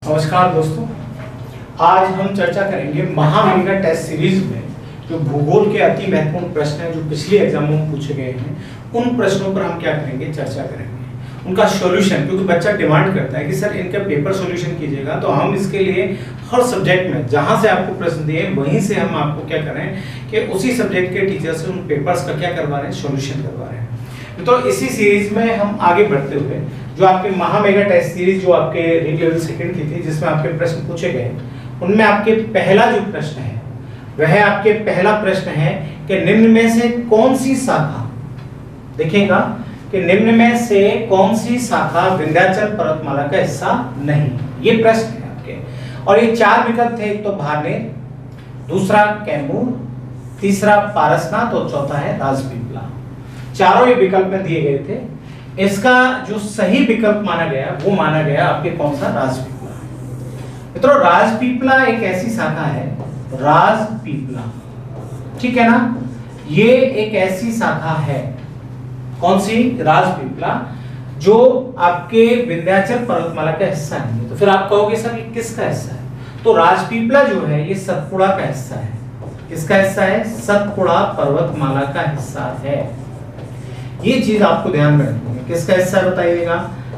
नमस्कार दोस्तों, आज हम चर्चा करेंगे महामेगा टेस्ट सीरीज में जो भूगोल के अति महत्वपूर्ण प्रश्न हैं जो पिछले एग्जामों में पूछे गए हैं, उन प्रश्नों पर हम क्या करेंगे, चर्चा करेंगे उनका सॉल्यूशन। क्योंकि बच्चा डिमांड करता है कि सर इनका पेपर सॉल्यूशन कीजिएगा, तो हम इसके लिए हर सब्जेक्ट में जहां से आपको प्रश्न दिए वहीं से हम आपको क्या करें कि उसी सब्जेक्ट के टीचर से उन पेपर्स का क्या करवा रहे हैं, सॉल्यूशन करवा रहे हैं। तो इसी सीरीज में हम आगे बढ़ते हुए जो आपके महामेगा टेस्ट सीरीज जो आपके रीड लेवल सेकंड की थी, जिसमें आपके प्रश्न पूछे गए, उनमें आपके पहला जो प्रश्न है वह आपके पहला प्रश्न है कि निम्न में से कौन सी शाखा, देखिएगा कि निम्न में से कौन सी शाखा विंध्याचल पर्वतमाला का हिस्सा नहीं। ये प्रश्न है आपके, और ये चार विकल्प थे। एक तो भानेर, दूसरा कैमूर, तीसरा पारसनाथ और चौथा है राजपीपला। चारों ये विकल्प में दिए गए थे। इसका जो सही विकल्प माना गया वो माना गया आपके कौन सा, राजपीपला। मित्रों, राजपीपला एक ऐसी शाखा है, राजपीपला, ठीक है ना, ये एक ऐसी शाखा है, कौन सी, राजपीपला, जो आपके विंध्याचल पर्वतमाला का हिस्सा नहीं है। तो फिर आप कहोगे सर ये किसका हिस्सा है, तो राजपीपला जो है ये सतपुड़ा का हिस्सा है। किसका हिस्सा है, सतपुड़ा पर्वतमाला का हिस्सा है। ये चीज आपको ध्यान में रखनी है, किसका हिस्सा बताइएगा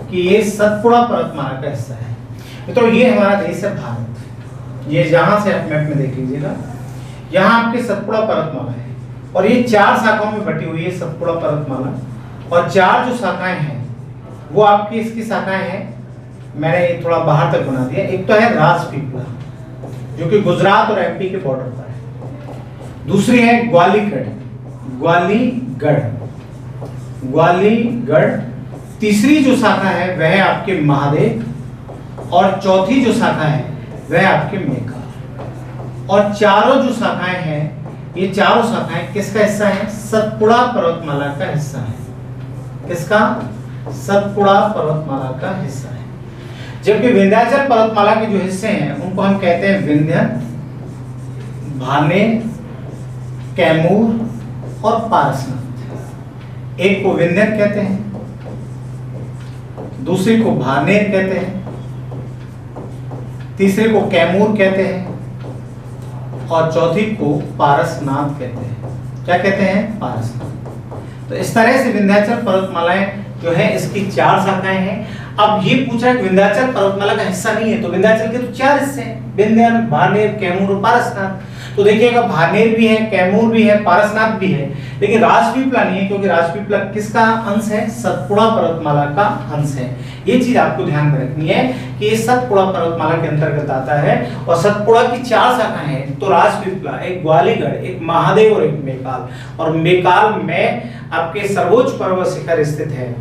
कि ये सतपुड़ा पर्वतमाला का हिस्सा है। तो ये हमारा देश है भारत। ये जहां से आप मैप में देख लीजिएगा, यहाँ आपके सतपुड़ा पर्वतमाला है और ये चार शाखाओं में बटी हुई है सतपुड़ा पर्वतमाला, और चार जो शाखाएं हैं वो आपकी इसकी शाखाएं हैं, मैंने ये थोड़ा बाहर तक बना दिया। एक तो है राजपीपला जो कि गुजरात और एमपी के बॉर्डर पर है, दूसरी है ग्वालीगढ़, तीसरी जो शाखा है वह आपके महादेव, और चौथी जो शाखा है वह आपके मेघाल। और चारों जो शाखाएं हैं, ये चारों शाखाएं किसका हिस्सा है, सतपुड़ा पर्वतमाला का हिस्सा है। किसका, सतपुड़ा पर्वतमाला का हिस्सा है। जबकि विंध्याचल पर्वतमाला के जो हिस्से हैं उनको हम कहते हैं विंध्य, भानेर, कैमूर और पारसनाथ। एक को विंध्य कहते हैं, दूसरे को भानेर कहते हैं, तीसरे को कैमूर कहते हैं और चौथी को पारसनाथ कहते हैं। क्या कहते हैं, पारसनाथ। तो इस तरह से विंध्याचल पर्वतमालाएं जो है इसकी चार शाखाएं हैं। अब ये पूछा है कि विंध्याचल पर्वतमाला का हिस्सा नहीं है, तो विंध्याचल के तो चार हिस्से हैं, विंध्य, भानेर, कैमूर और पारसनाथ। तो देखिएगा भानेर भी है, कैमूर भी है, पारसनाथ भी है, लेकिन राजपीपला नहीं है, क्योंकि राजपीपला किसका अंश है, सतपुड़ा पर्वतमाला का अंश है। ये चीज आपको ध्यान में रखनी है कि ये सतपुड़ा पर्वतमाला के अंतर्गत आता है, और सतपुड़ा की चार शाखाएं हैं। तो राजपीपला, एक ग्वालीगढ़, एक महादेव और एक मेकाल, और मेकाल में आपके सर्वोच्च पर्वत शिखर स्थित है,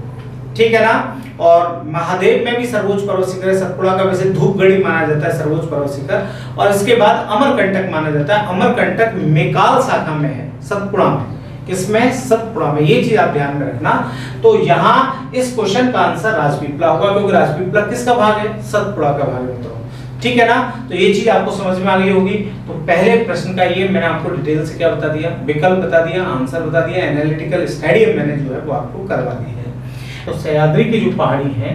ठीक है ना। और महादेव में भी सर्वोच्च पर्वत शिखर है। सतपुड़ा का वैसे धूपगढ़ी माना जाता है सर्वोच्च पर्वत शिखर, और इसके बाद अमरकंटक माना जाता है। अमरकंटक मेकाल शाखा में है, सतपुड़ा में। किसमें, सतपुड़ा में। ये चीज आप ध्यान में रखना। तो यहाँ इस क्वेश्चन का आंसर राजपीपला होगा, क्योंकि राजपीपला किसका भाग है, सतपुड़ा का भाग है, ठीक है ना। तो ये चीज आपको समझ में आ गई होगी। तो पहले प्रश्न का ये मैंने आपको डिटेल से क्या बता दिया, विकल्प बता दिया, आंसर बता दिया, एनालिटिकल स्टडी मैंने जो है वो आपको करवा दी है। तो सह्याद्री की जो पहाड़ी है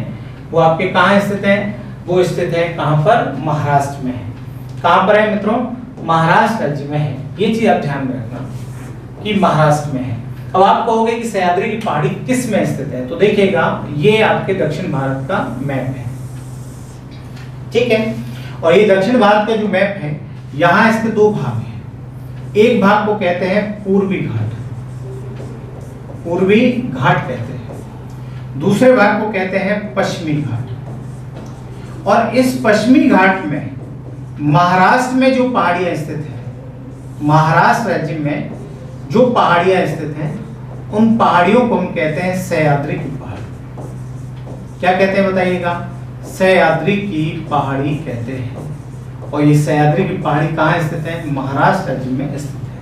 वो आपके कहाँ स्थित है, वो स्थित है कहाँ पर, महाराष्ट्र में है। कहाँ पर है मित्रों, महाराष्ट्र राज्य में है। ये चीज आप ध्यान में रखना कि महाराष्ट्र में है। अब आप कहोगे कि सह्याद्री की पहाड़ी किस में स्थित है, तो देखिएगा ये आपके दक्षिण भारत का मैप है, ठीक है। और ये दक्षिण भारत का जो मैप है, यहाँ इसके दो भाग हैं। एक भाग को कहते हैं पूर्वी घाट कहते हैं, दूसरे भाग को कहते हैं पश्चिमी घाट। और इस पश्चिमी घाट में महाराष्ट्र में जो पहाड़ियां स्थित है, महाराष्ट्र राज्य में जो पहाड़ियां स्थित हैं, उन पहाड़ियों को हम कहते हैं सह्याद्री की पहाड़ी। क्या कहते हैं बताइएगा, सह्याद्री की पहाड़ी कहते हैं। और ये सह्याद्री की पहाड़ी कहाँ स्थित है, महाराष्ट्र राज्य में स्थित है,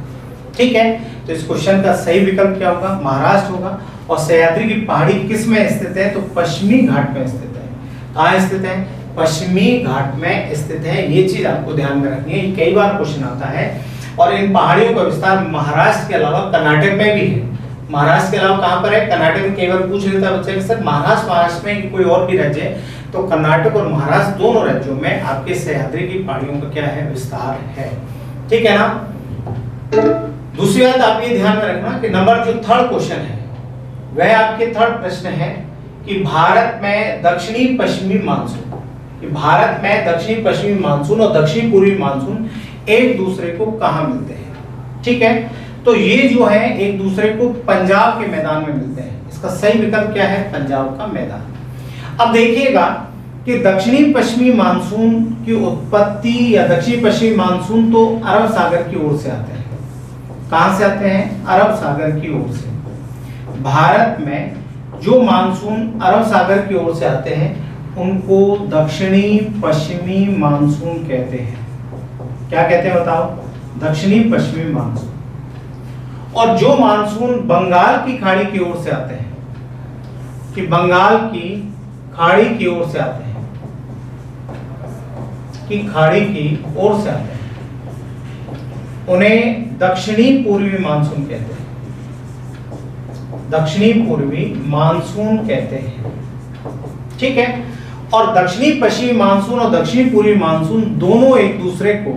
ठीक है। तो इस क्वेश्चन का सही विकल्प क्या होगा, महाराष्ट्र होगा। और सह्याद्री की पहाड़ी किस में स्थित है, तो पश्चिमी घाट में स्थित है। कहाँ स्थित है, पश्चिमी घाट में स्थित है। ये चीज आपको ध्यान में रखनी है, ये कई बार क्वेश्चन आता है। और इन पहाड़ियों का विस्तार महाराष्ट्र के अलावा कर्नाटक में भी है। महाराष्ट्र के अलावा कहाँ पर है, कर्नाटक में। कई बार पूछ लेता है बच्चे कि सर महाराष्ट्र में कोई और भी राज्य है, तो कर्नाटक और महाराष्ट्र दोनों राज्यों में आपके सह्याद्री की पहाड़ियों का क्या है, विस्तार है। ठीक है ना। दूसरी बात आप ये ध्यान में रखना कि नंबर जो थर्ड क्वेश्चन है वह आपके थर्ड प्रश्न है कि भारत में दक्षिणी पश्चिमी मानसून, कि भारत में दक्षिणी पश्चिमी मानसून और दक्षिणी पूर्वी मानसून एक दूसरे को कहां मिलते हैं। ठीक है, तो ये जो है एक दूसरे को पंजाब के मैदान में मिलते हैं। इसका सही विकल्प क्या है, पंजाब का मैदान। अब देखिएगा कि दक्षिणी पश्चिमी मानसून की उत्पत्ति या दक्षिणी पश्चिमी मानसून तो अरब सागर की ओर से आते हैं। कहां से आते हैं, अरब सागर की ओर से। भारत में जो मानसून अरब सागर की ओर से आते हैं उनको दक्षिणी पश्चिमी मानसून कहते हैं। क्या कहते हैं बताओ, दक्षिणी पश्चिमी मानसून। और जो मानसून बंगाल की खाड़ी की ओर से आते हैं, कि बंगाल की खाड़ी की ओर से आते हैं, कि खाड़ी की ओर से आते हैं, उन्हें दक्षिणी पूर्वी मानसून कहते हैं। दक्षिणी पूर्वी मानसून कहते हैं। ठीक है, और दक्षिणी पश्चिमी मानसून और दक्षिणी पूर्वी मानसून दोनों एक दूसरे को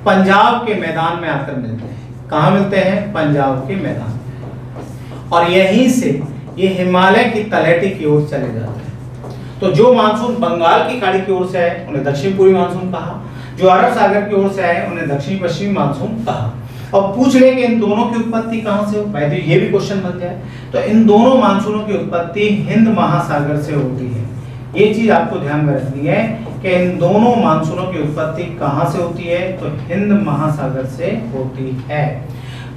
पंजाब के मैदान में आकर मिलते हैं। कहां मिलते हैं, पंजाब के मैदान में। और यहीं से ये हिमालय की तलहटी की ओर चले जाते हैं। तो जो मानसून बंगाल की खाड़ी की ओर से आए उन्हें दक्षिण पूर्वी मानसून कहा, जो अरब सागर की ओर से आए उन्हें दक्षिणी पश्चिमी मानसून कहा। अब पूछ ले कि इन दोनों की उत्पत्ति कहां से हो, भाई तो ये भी क्वेश्चन बन जाए। तो इन दोनों मानसूनों की उत्पत्ति हिंद महासागर से होती है। ये चीज आपको ध्यान में रखनी है कि इन दोनों मानसूनों की उत्पत्ति कहां से होती है, तो हिंद महासागर से होती है।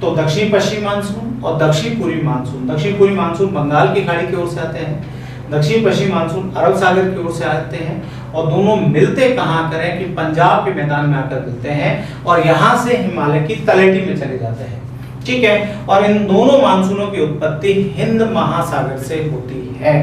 तो दक्षिणी पश्चिमी मानसून और दक्षिण पूर्वी मानसून, दक्षिण पूर्वी मानसून बंगाल की खाड़ी की ओर से आते हैं, दक्षिण पश्चिमी मानसून अरब सागर की ओर से आते हैं, और दोनों मिलते कहां करें कि पंजाब के मैदान में आकर मिलते हैं और यहां से हिमालय की तलहटी में चले जाते हैं। ठीक है, और इन दोनों मानसूनों की उत्पत्ति हिंद महासागर से होती है।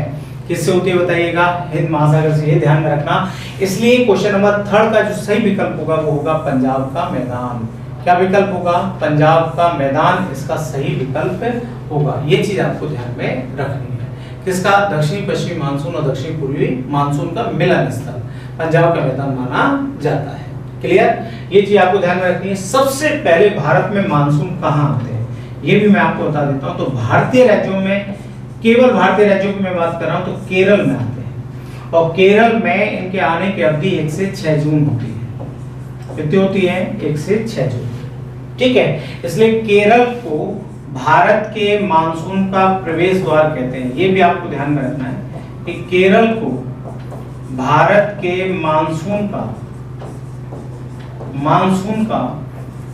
किससे होती है बताइएगा, हिंद महासागर से। ये ध्यान में रखना। इसलिए क्वेश्चन नंबर थर्ड का जो सही विकल्प होगा वो होगा पंजाब का मैदान। क्या विकल्प होगा, पंजाब का मैदान इसका सही विकल्प होगा। ये चीज आपको ध्यान में रखनी है। किसका, दक्षिणी पश्चिमी मानसून और दक्षिण पूर्वी मानसून का मिलन स्थल पंजाब का मैदान माना जाता है। क्लियर, ये चीज आपको ध्यान में रखनी है। सबसे पहले भारत में मानसून कहां आते हैं ये भी मैं आपको बता देता हूं। तो भारतीय राज्यों में, केवल भारतीय राज्यों की मैं बात कर रहा हूं तो केरल में आते हैं, और केरल में इनके आने की अवधि 1 से 6 जून होती है। कितनी होती है, 1 से 6 जून। ठीक है, इसलिए केरल को भारत के मानसून का प्रवेश द्वार कहते हैं। ये भी आपको ध्यान में रखना है कि केरल को भारत के मानसून का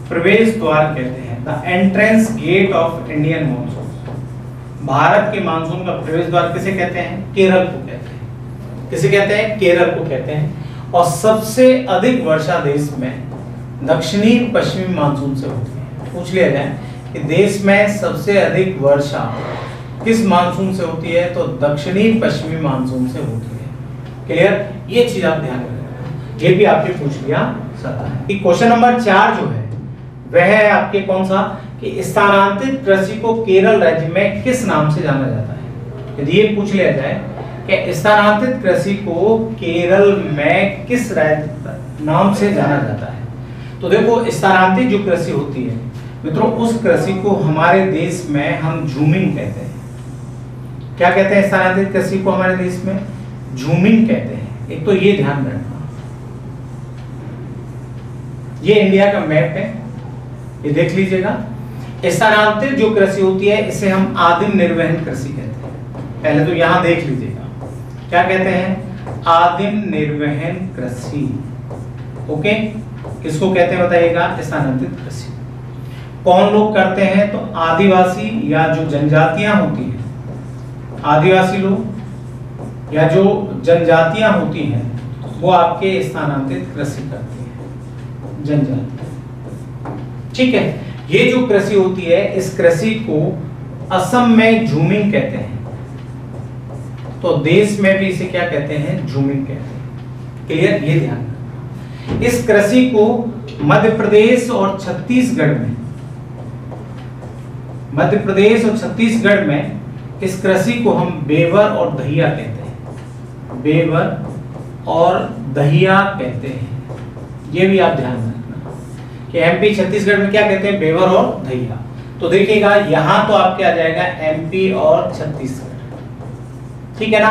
प्रवेश द्वार कहते हैं। The entrance gate of Indian monsoon. भारत के मानसून का प्रवेश द्वार किसे कहते हैं, केरल को कहते हैं। किसे कहते हैं, केरल को कहते हैं। और सबसे अधिक वर्षा देश में दक्षिणी पश्चिमी मानसून से होती है। पूछ लिया जाए कि देश में सबसे अधिक वर्षा किस मानसून से होती है, तो दक्षिणी पश्चिमी मानसून से होती है। क्लियर, ये चीज आप ध्यान रखना। ये भी आपसे पूछ लिया जाता है। कि क्वेश्चन नंबर 4 जो है वह है आपके कौन सा, कि स्थानांतरित कृषि को केरल राज्य में किस नाम से जाना जाता है। यदि ये पूछ लिया जाए कि स्थानांतरित कृषि को केरल में किस नाम से जाना जाता है, तो देखो स्थानांतरित जो कृषि होती है मित्रों, उस कृषि को हमारे देश में हम झूमिंग कहते हैं। क्या कहते हैं, स्थानांतरित कृषि को हमारे देश में झूमिंग कहते हैं। एक तो ये ध्यान में रखना। ये इंडिया का मैप है, ये देख लीजिएगा। स्थानांतरित जो कृषि होती है इसे हम आदिम निर्वहन कृषि कहते हैं। पहले तो यहां देख लीजिएगा, क्या कहते हैं, आदिम निर्वहन कृषि। ओके, किसको कहते हैं बताइएगा, स्थानांतरित कृषि। कौन लोग करते हैं, तो आदिवासी या जो जनजातियां होती हैं, आदिवासी लोग या जो जनजातियां होती हैं वो आपके स्थानांतरित कृषि करती हैं, जनजाति। ठीक है, ये जो कृषि होती है इस कृषि को असम में झूमिंग कहते हैं। तो देश में भी इसे क्या कहते हैं, झूमिंग कहते हैं। क्लियर, ये ध्यान रखना। इस कृषि को मध्य प्रदेश और छत्तीसगढ़ में, मध्य प्रदेश और छत्तीसगढ़ में इस कृषि को हम बेवर और दहिया कहते हैं। बेवर और दहिया कहते हैं। ये भी आप ध्यान रखना कि एमपी छत्तीसगढ़ में क्या कहते हैं, बेवर और दहिया। तो देखिएगा यहां तो आपके आ जाएगा एमपी और छत्तीसगढ़, ठीक है ना,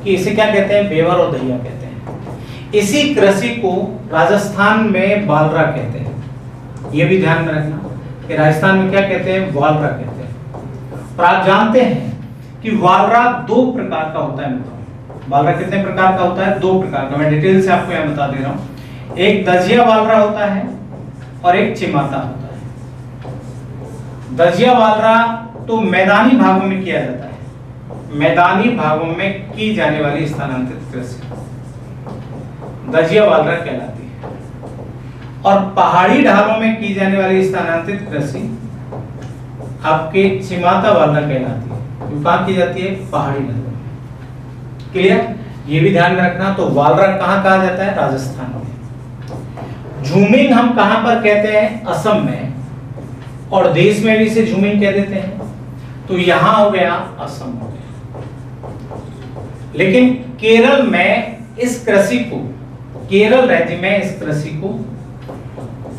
कि इसे क्या कहते हैं, बेवर और दहिया कहते हैं। इसी कृषि को राजस्थान में बालरा कहते हैं। ये भी ध्यान में रखना कि राजस्थान में क्या कहते हैं, बालरा कहते हैं। और आप जानते हैं कि बालरा दो प्रकार का होता है मित्रों। बालरा कितने प्रकार का होता है, दो प्रकार का। मैं डिटेल से आपको यहाँ बता दे रहा हूँ। एक दजिया बालरा होता है और एक चिमाता होता है। दजिया बालरा तो मैदानी भागों में किया जाता है, मैदानी भागों में की जाने वाली स्थानांतरित कृषि दजिया बालरा कहलाती है। और पहाड़ी ढालों में की जाने वाली स्थानांतरित कृषि आपके चिमाता बालरा कहलाती है, जो कहाँ की जाती है, पहाड़ी ढालों में। क्लियर, ये भी ध्यान में रखना। तो बालरा कहाँ कहा जाता है, राजस्थान में। झूमिंग हम कहां पर कहते हैं, असम में, और देश में भी इसे झूमिंग कह देते हैं। तो यहां हो गया, असम हो गया। लेकिन केरल में इस कृषि को, केरल राज्य में इस कृषि को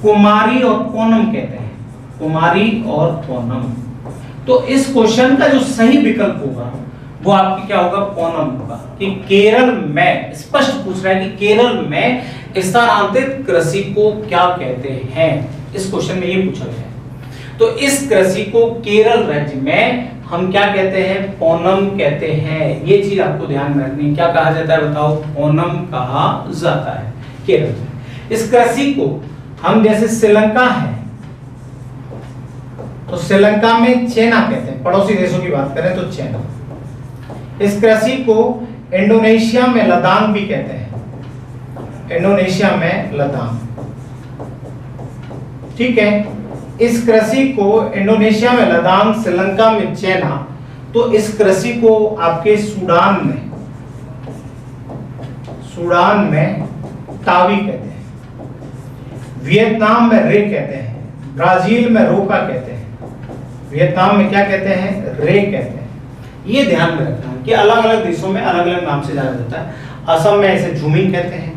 कुमारी और पोनम कहते हैं, कुमारी और पोनम। तो इस क्वेश्चन का जो सही विकल्प होगा वो आपकी क्या होगा, पोनम होगा। कि केरल में, स्पष्ट पूछ रहा है कि केरल में स्थानांतरित कृषि को क्या कहते हैं, इस क्वेश्चन में ये पूछा गया है। तो इस कृषि को केरल राज्य में हम क्या कहते हैं, पोनम कहते हैं। ये चीज आपको ध्यान में रखनी। क्या कहा जाता है बताओ, पोनम कहा जाता है केरल में। इस कृषि को हम, जैसे श्रीलंका है तो श्रीलंका में चेना कहते हैं, पड़ोसी देशों की बात करें तो चेना। इस कृषि को इंडोनेशिया में लदान भी कहते हैं, इंडोनेशिया में लदान, ठीक है। इस कृषि को इंडोनेशिया में लदान, श्रीलंका में चेना। तो इस कृषि को आपके सूडान में तावी कहते हैं, वियतनाम में रे कहते हैं, ब्राजील में रोका कहते हैं, वियतनाम में क्या कहते हैं, रे कहते हैं। ये ध्यान में रखना कि अलग अलग देशों में अलग अलग नाम से जाना जाता है। असम में इसे झूमिंग कहते हैं,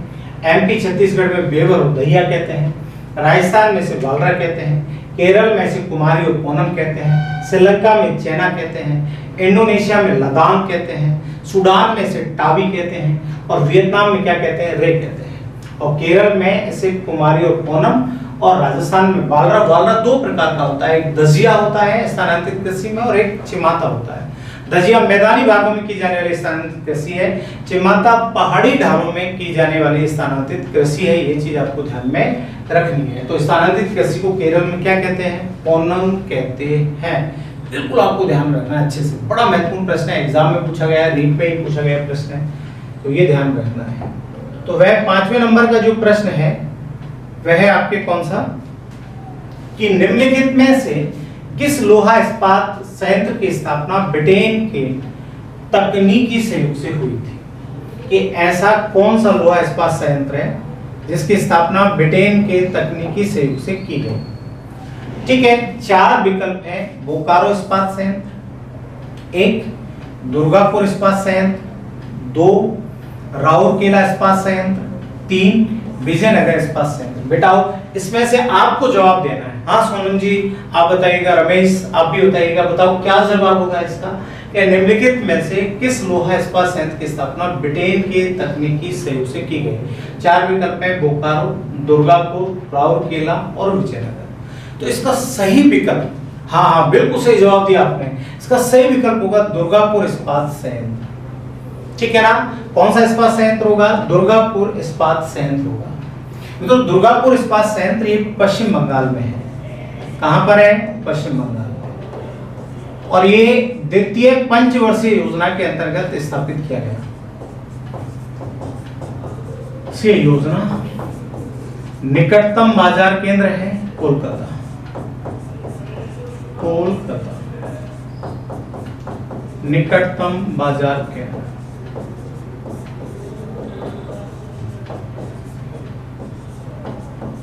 एमपी छत्तीसगढ़ में बेवर और दहिया कहते हैं, राजस्थान में इसे बालरा कहते हैं, केरल में इसे कुमारी और पोनम कहते हैं, श्रीलंका में चेना कहते हैं, इंडोनेशिया में लदान कहते हैं, सूडान में इसे टावी कहते हैं, और वियतनाम में क्या कहते हैं, रे कहते हैं, और केरल में इसे कुमारी और पोनम, और राजस्थान में बालरा। बालरा दो प्रकार का होता है, एक दजिया होता है स्थानांतरित कृषि में, और एक चिमाता होता है। दजिया मैदानी भागों में की जाने वाली स्थानांतरित कृषि है, चिमाता पहाड़ी ढालों में की जाने वाली स्थानांतरित कृषि है। ये चीज आपको ध्यान में रखनी है। तो स्थानांतरित कृषि को केरल में क्या कहते हैं, पोनम कहते हैं। बिल्कुल आपको ध्यान में रखना अच्छे से, बड़ा महत्वपूर्ण प्रश्न है, एग्जाम में पूछा गया है, रीट पे ही पूछा गया प्रश्न है, तो ये ध्यान रखना है। तो वह 5वें नंबर का जो प्रश्न है वह है आपके कौन सा, कि निम्नलिखित में से किस लोहा इस्पात संयंत्र की स्थापना ब्रिटेन के तकनीकी सहयोग से हुई थी। कि ऐसा कौन सा लोहा इस्पात संयंत्र है जिसकी स्थापना ब्रिटेन के तकनीकी सहयोग से की गई। ठीक है, 4 विकल्प है। बोकारो इस्पात संयंत्र, 1 दुर्गापुर इस्पात संयंत्र, 2 राउरकेला इस्पात संयंत्र, 3 विजयनगर इस्पात संयंत्र। बेटाओ इसमें से आपको जवाब देना है। हाँ सोनम जी आप बताइएगा, रमेश आप भी बताइएगा, बताओ क्या जवाब होगा इसका। कि निम्नलिखित में से किस लोहा इस्पात संयंत्र की स्थापना ब्रिटेन के तकनीकी सहयोग से की गई। 4 विकल्प है, बोकारो, दुर्गापुर, राउरकेला और विजयनगर। तो इसका सही विकल्प, हाँ बिल्कुल सही जवाब दिया आपने, इसका सही विकल्प होगा दुर्गापुर इस्पात संयंत्र। ठीक है ना, कौन सा इस्पात संयंत्र होगा, दुर्गापुर इस्पात संयंत्र होगा। तो दुर्गापुर इस्पात संयंत्र ये पश्चिम बंगाल में है। कहां पर है, पश्चिम बंगाल में। और ये द्वितीय पंचवर्षीय योजना के अंतर्गत स्थापित किया गया। ये योजना निकटतम बाजार केंद्र है कोलकाता, कोलकाता निकटतम बाजार केंद्र।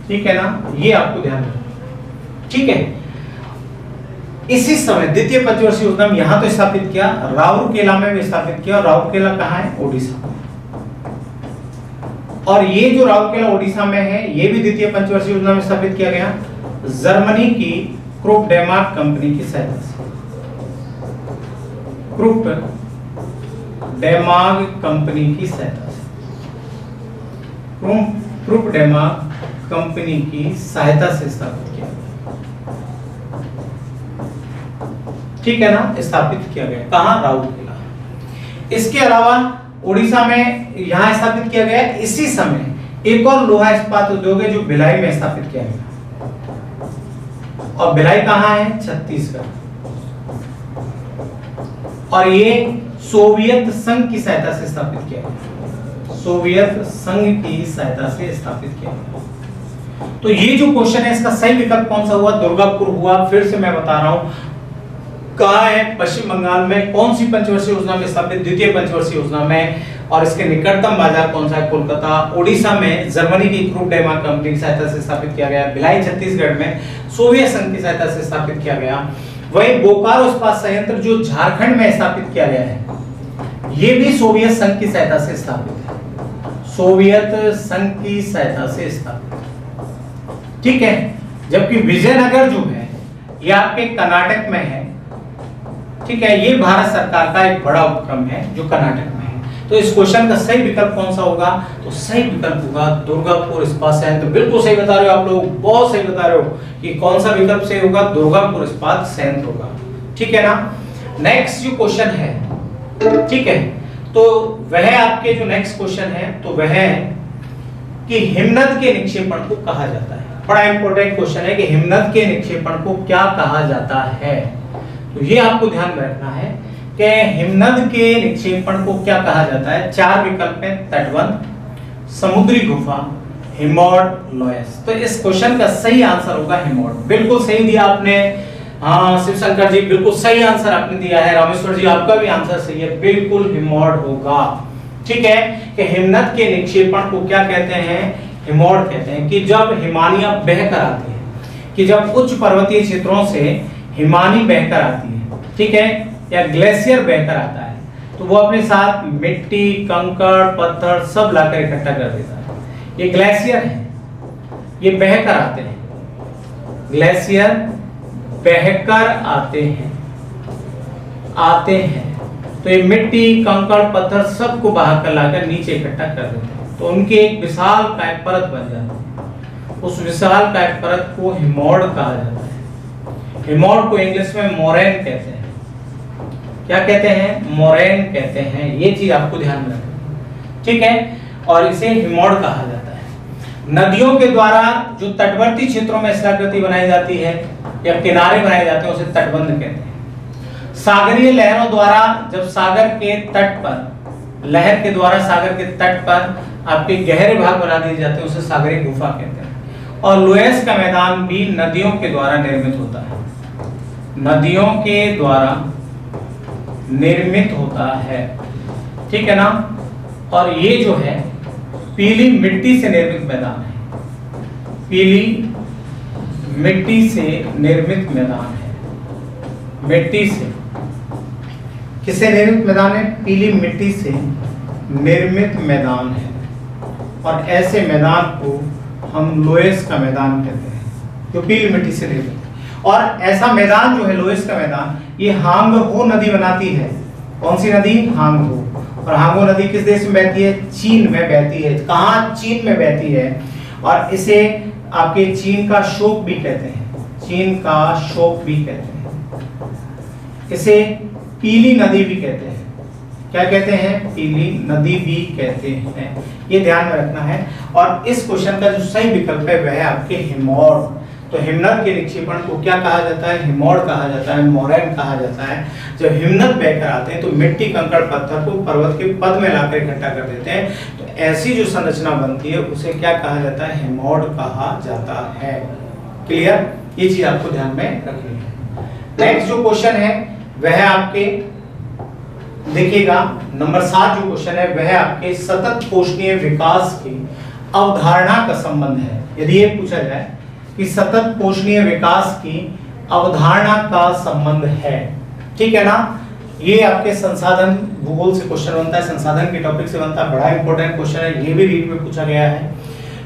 ठीक है ना, ये आपको ध्यान रखना। ठीक है, इसी समय द्वितीय पंचवर्षीय योजना में यहां तो स्थापित किया, राउरकेला में भी स्थापित किया। और राउरकेला कहां है, ओडिशा में। और ये जो राउरकेला ओडिशा में है, ये भी द्वितीय पंचवर्षीय योजना में स्थापित किया गया जर्मनी की क्रूप डेमार्क कंपनी की सहायता से। क्रूप डेमार्क कंपनी की सहायता से, क्रूप डेमार्क कंपनी की सहायता से स्थापित किया गया। ठीक है ना, स्थापित किया गया कहां? राउरकेला। इसके अलावा उड़ीसा में यहां स्थापित किया गया। इसी समय एक और लोहा इस्पात उद्योग है जो भिलाई में स्थापित किया गया, और भिलाई कहां है? छत्तीसगढ़। और ये सोवियत संघ की सहायता से स्थापित किया गया, सोवियत संघ की सहायता से स्थापित किया गया। तो ये जो क्वेश्चन है इसका सही विकल्प कौन सा हुआ? दुर्गापुर हुआ। फिर से मैं बता रहा हूं, कहां है? पश्चिम बंगाल में। कौन सी पंचवर्षीय योजना में स्थापित? द्वितीय पंचवर्षीय योजना में। और इसके निकटतम बाजार कौन सा है? कोलकाता। ओडिशा में जर्मनी की क्रूप डेमार्क कंपनी की सहायता से स्थापित किया गया। भिलाई छत्तीसगढ़ में सोवियत संघ की सहायता से स्थापित किया गया। वही बोकारो इस्पात संयंत्र जो झारखंड में स्थापित किया गया है, ये भी सोवियत संघ की सहायता से स्थापित है, सोवियत संघ की सहायता से स्थापित। ठीक है। जबकि विजयनगर जो है ये आपके कर्नाटक में है। ठीक है, ये भारत सरकार का एक बड़ा उपक्रम है जो कर्नाटक में है। तो इस क्वेश्चन का सही विकल्प कौन सा होगा? तो सही विकल्प होगा दुर्गापुर इस्पात संयंत्र। बिल्कुल सही बता रहे हो आप लोग, बहुत सही बता रहे हो कि कौन सा विकल्प सही होगा? दुर्गापुर इस्पात संयंत्र होगा। ठीक है ना। नेक्स्ट जो क्वेश्चन है, ठीक है, तो वह आपके जो नेक्स्ट क्वेश्चन है तो वह है कि हिमनद के निक्षेपण को कहा जाता है। बड़ा इंपॉर्टेंट क्वेश्चन है कि हिमनद के निक्षेपण को क्या कहा जाता है। तो ये आपको ध्यान में रखना है कि हिमनद के निक्षेपण को क्या कहा जाता है। चार विकल्प हैं: तटबंध, समुद्री गुफा, हिमौड, लोयस। तो इस क्वेश्चन का सही आंसर होगा हिमौड। बिल्कुल सही दिया आपने। हाँ, शिवशंकर जी बिल्कुल सही आंसर आपने दिया है। रामेश्वर जी आपका भी आंसर सही है, बिल्कुल हिमौड होगा। ठीक है कि हिमनद के निक्षेपण को क्या कहते हैं? हिमौड कहते हैं। कि जब हिमानियां बहकर आती है, कि जब उच्च पर्वतीय क्षेत्रों से हिमानी बहकर आती है, ठीक है, या ग्लेशियर बहकर आता है, तो वो अपने साथ मिट्टी, कंकड़, पत्थर सब लाकर इकट्ठा कर देता है। ये ग्लेशियर है, ये बहकर आते हैं, ग्लेशियर बहकर आते हैं। तो ये मिट्टी, कंकड़, पत्थर सबको बहाकर लाकर नीचे इकट्ठा कर देते हैं। तो उनकी एक विशाल काय परत बन जाती है। उस विशाल काय परत को हिमौड कहा जाता है। हिमौड को इंग्लिश में मोरेन कहते हैं। क्या कहते हैं? मोरेन कहते हैं। ये चीज आपको ध्यान में रखना, ठीक है। और इसे हिमौड कहा जाता है। नदियों के द्वारा जो तटवर्ती क्षेत्रों में स्थलाकृति बनाई जाती है या किनारे बनाए जाते हैं उसे तटबंध कहते हैं। सागरीय लहरों द्वारा जब सागर के तट पर, लहर के द्वारा सागर के तट पर आपके गहरे भाग बना दिए जाते हैं उसे सागरीय गुफा कहते हैं। और लोयस का मैदान भी नदियों के द्वारा निर्मित होता है, नदियों के द्वारा निर्मित होता है, ठीक है ना। और ये जो है पीली मिट्टी से निर्मित मैदान है, पीली मिट्टी से निर्मित मैदान है। मिट्टी से किससे निर्मित मैदान है? पीली मिट्टी से निर्मित मैदान है। और ऐसे मैदान को हम लोयस का मैदान कहते हैं, जो पीली मिट्टी से निर्मित है। और ऐसा मैदान जो है लोयस का मैदान, ये हांगहो नदी बनाती है। कौन सी नदी? हांगहो। और हांगहो नदी किस देश में बहती है? चीन में बहती है। कहाँ? चीन में बहती है। और इसे आपके चीन का शोक भी कहते हैं, चीन का शोक भी कहते हैं। इसे पीली नदी भी कहते हैं। क्या कहते हैं? पीली नदी भी कहते हैं। ये ध्यान में रखना है। और इस क्वेश्चन का जो सही विकल्प है वह है आपके हिमौड। तो हिमनद के निक्षेपण को क्या कहा जाता है? हिमौड कहा जाता है, मोरैन कहा जाता है। जब हिमनद बहकर आते हैं तो मिट्टी, कंकड़, पत्थर को पर्वत के पद में लाकर इकट्ठा कर देते हैं। तो ऐसी जो संरचना बनती है उसे क्या कहा जाता है? हिमौड कहा जाता है। क्लियर? ये चीज आपको ध्यान में रखनी है। नेक्स्ट जो क्वेश्चन है वह आपके देखिएगा नंबर 7 जो क्वेश्चन है वह आपके सतत पोषणीय विकास की अवधारणा का संबंध है। यदि ये पूछा जाए कि सतत पोषणीय विकास की अवधारणा का संबंध है, ठीक है ना, ये आपके संसाधन भूगोल से क्वेश्चन बनता है, संसाधन के टॉपिक से बनता है, बड़ा इंपॉर्टेंट क्वेश्चन है। ये भी रीट में पूछा गया है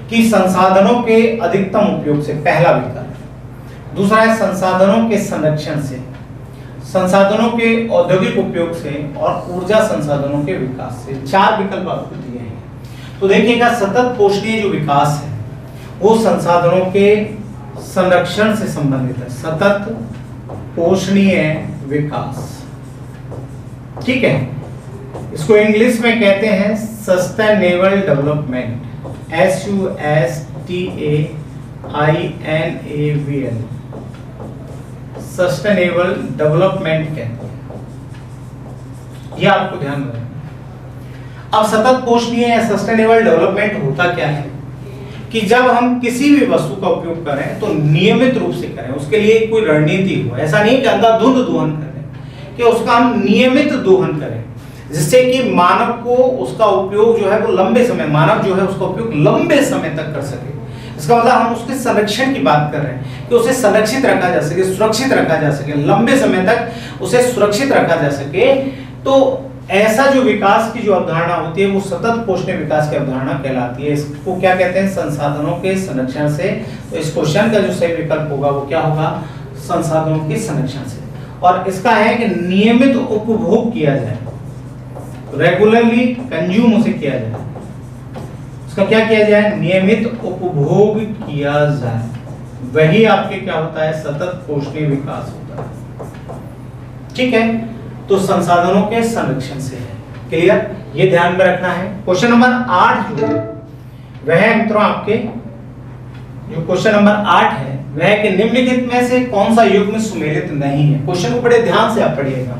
कि संसाधनों के अधिकतम उपयोग से, पहला विकल्प। दूसरा है संसाधनों के संरक्षण से, संसाधनों के औद्योगिक उपयोग से और ऊर्जा संसाधनों के विकास से। 4 विकल्प आपको दिए हैं। तो देखिएगा, सतत पोषणीय जो विकास है वो संसाधनों के संरक्षण से संबंधित है, सतत पोषणीय विकास। ठीक है, इसको इंग्लिश में कहते हैं sustainable development, SUSTAINABL, sustainable development कहते हैं। यह आपको ध्यान में रखना। अब सतत पोषणीय या सस्टेनेबल डेवलपमेंट होता क्या है कि जब हम किसी भी वस्तु का उपयोग करें तो नियमित रूप से करें, उसके लिए कोई रणनीति हो। ऐसा नहीं कि अंधाधुंध दोहन करें, कि उसका हम नियमित दोहन करें, जिससे कि मानव को उसका उपयोग जो है वो लंबे समय, मानव जो है उसका उपयोग लंबे समय तक कर सके। इसका मतलब हम उसके संरक्षण की बात कर रहे हैं कि उसे संरक्षित रखा जा सके, सुरक्षित रखा जा सके, लंबे समय तक उसे सुरक्षित रखा जा सके। तो ऐसा जो विकास की जो अवधारणा होती है वो सतत पोषणीय विकास की अवधारणा कहलाती है। इसको क्या कहते हैं? संसाधनों के संरक्षण से। तो इस क्वेश्चन का जो सही विकल्प होगा वो क्या होगा? संसाधनों के संरक्षण से। और इसका है कि नियमित उपभोग किया जाए, रेगुलरली कंज्यूम उसे किया जाए। इसका क्या किया जाए? नियमित उपभोग किया जाए। वही आपके क्या होता है? सतत पोषणीय विकास होता है। ठीक है, तो संसाधनों के संरक्षण से है। क्लियर? ये ध्यान में रखना है। क्वेश्चन नंबर 8 जो है वह है मित्रों आपके, जो क्वेश्चन नंबर 8 है वह है कि निम्नलिखित में से कौन सा युग्म सुमेलित नहीं है। क्वेश्चन को बड़े ध्यान से आप पढ़िएगा।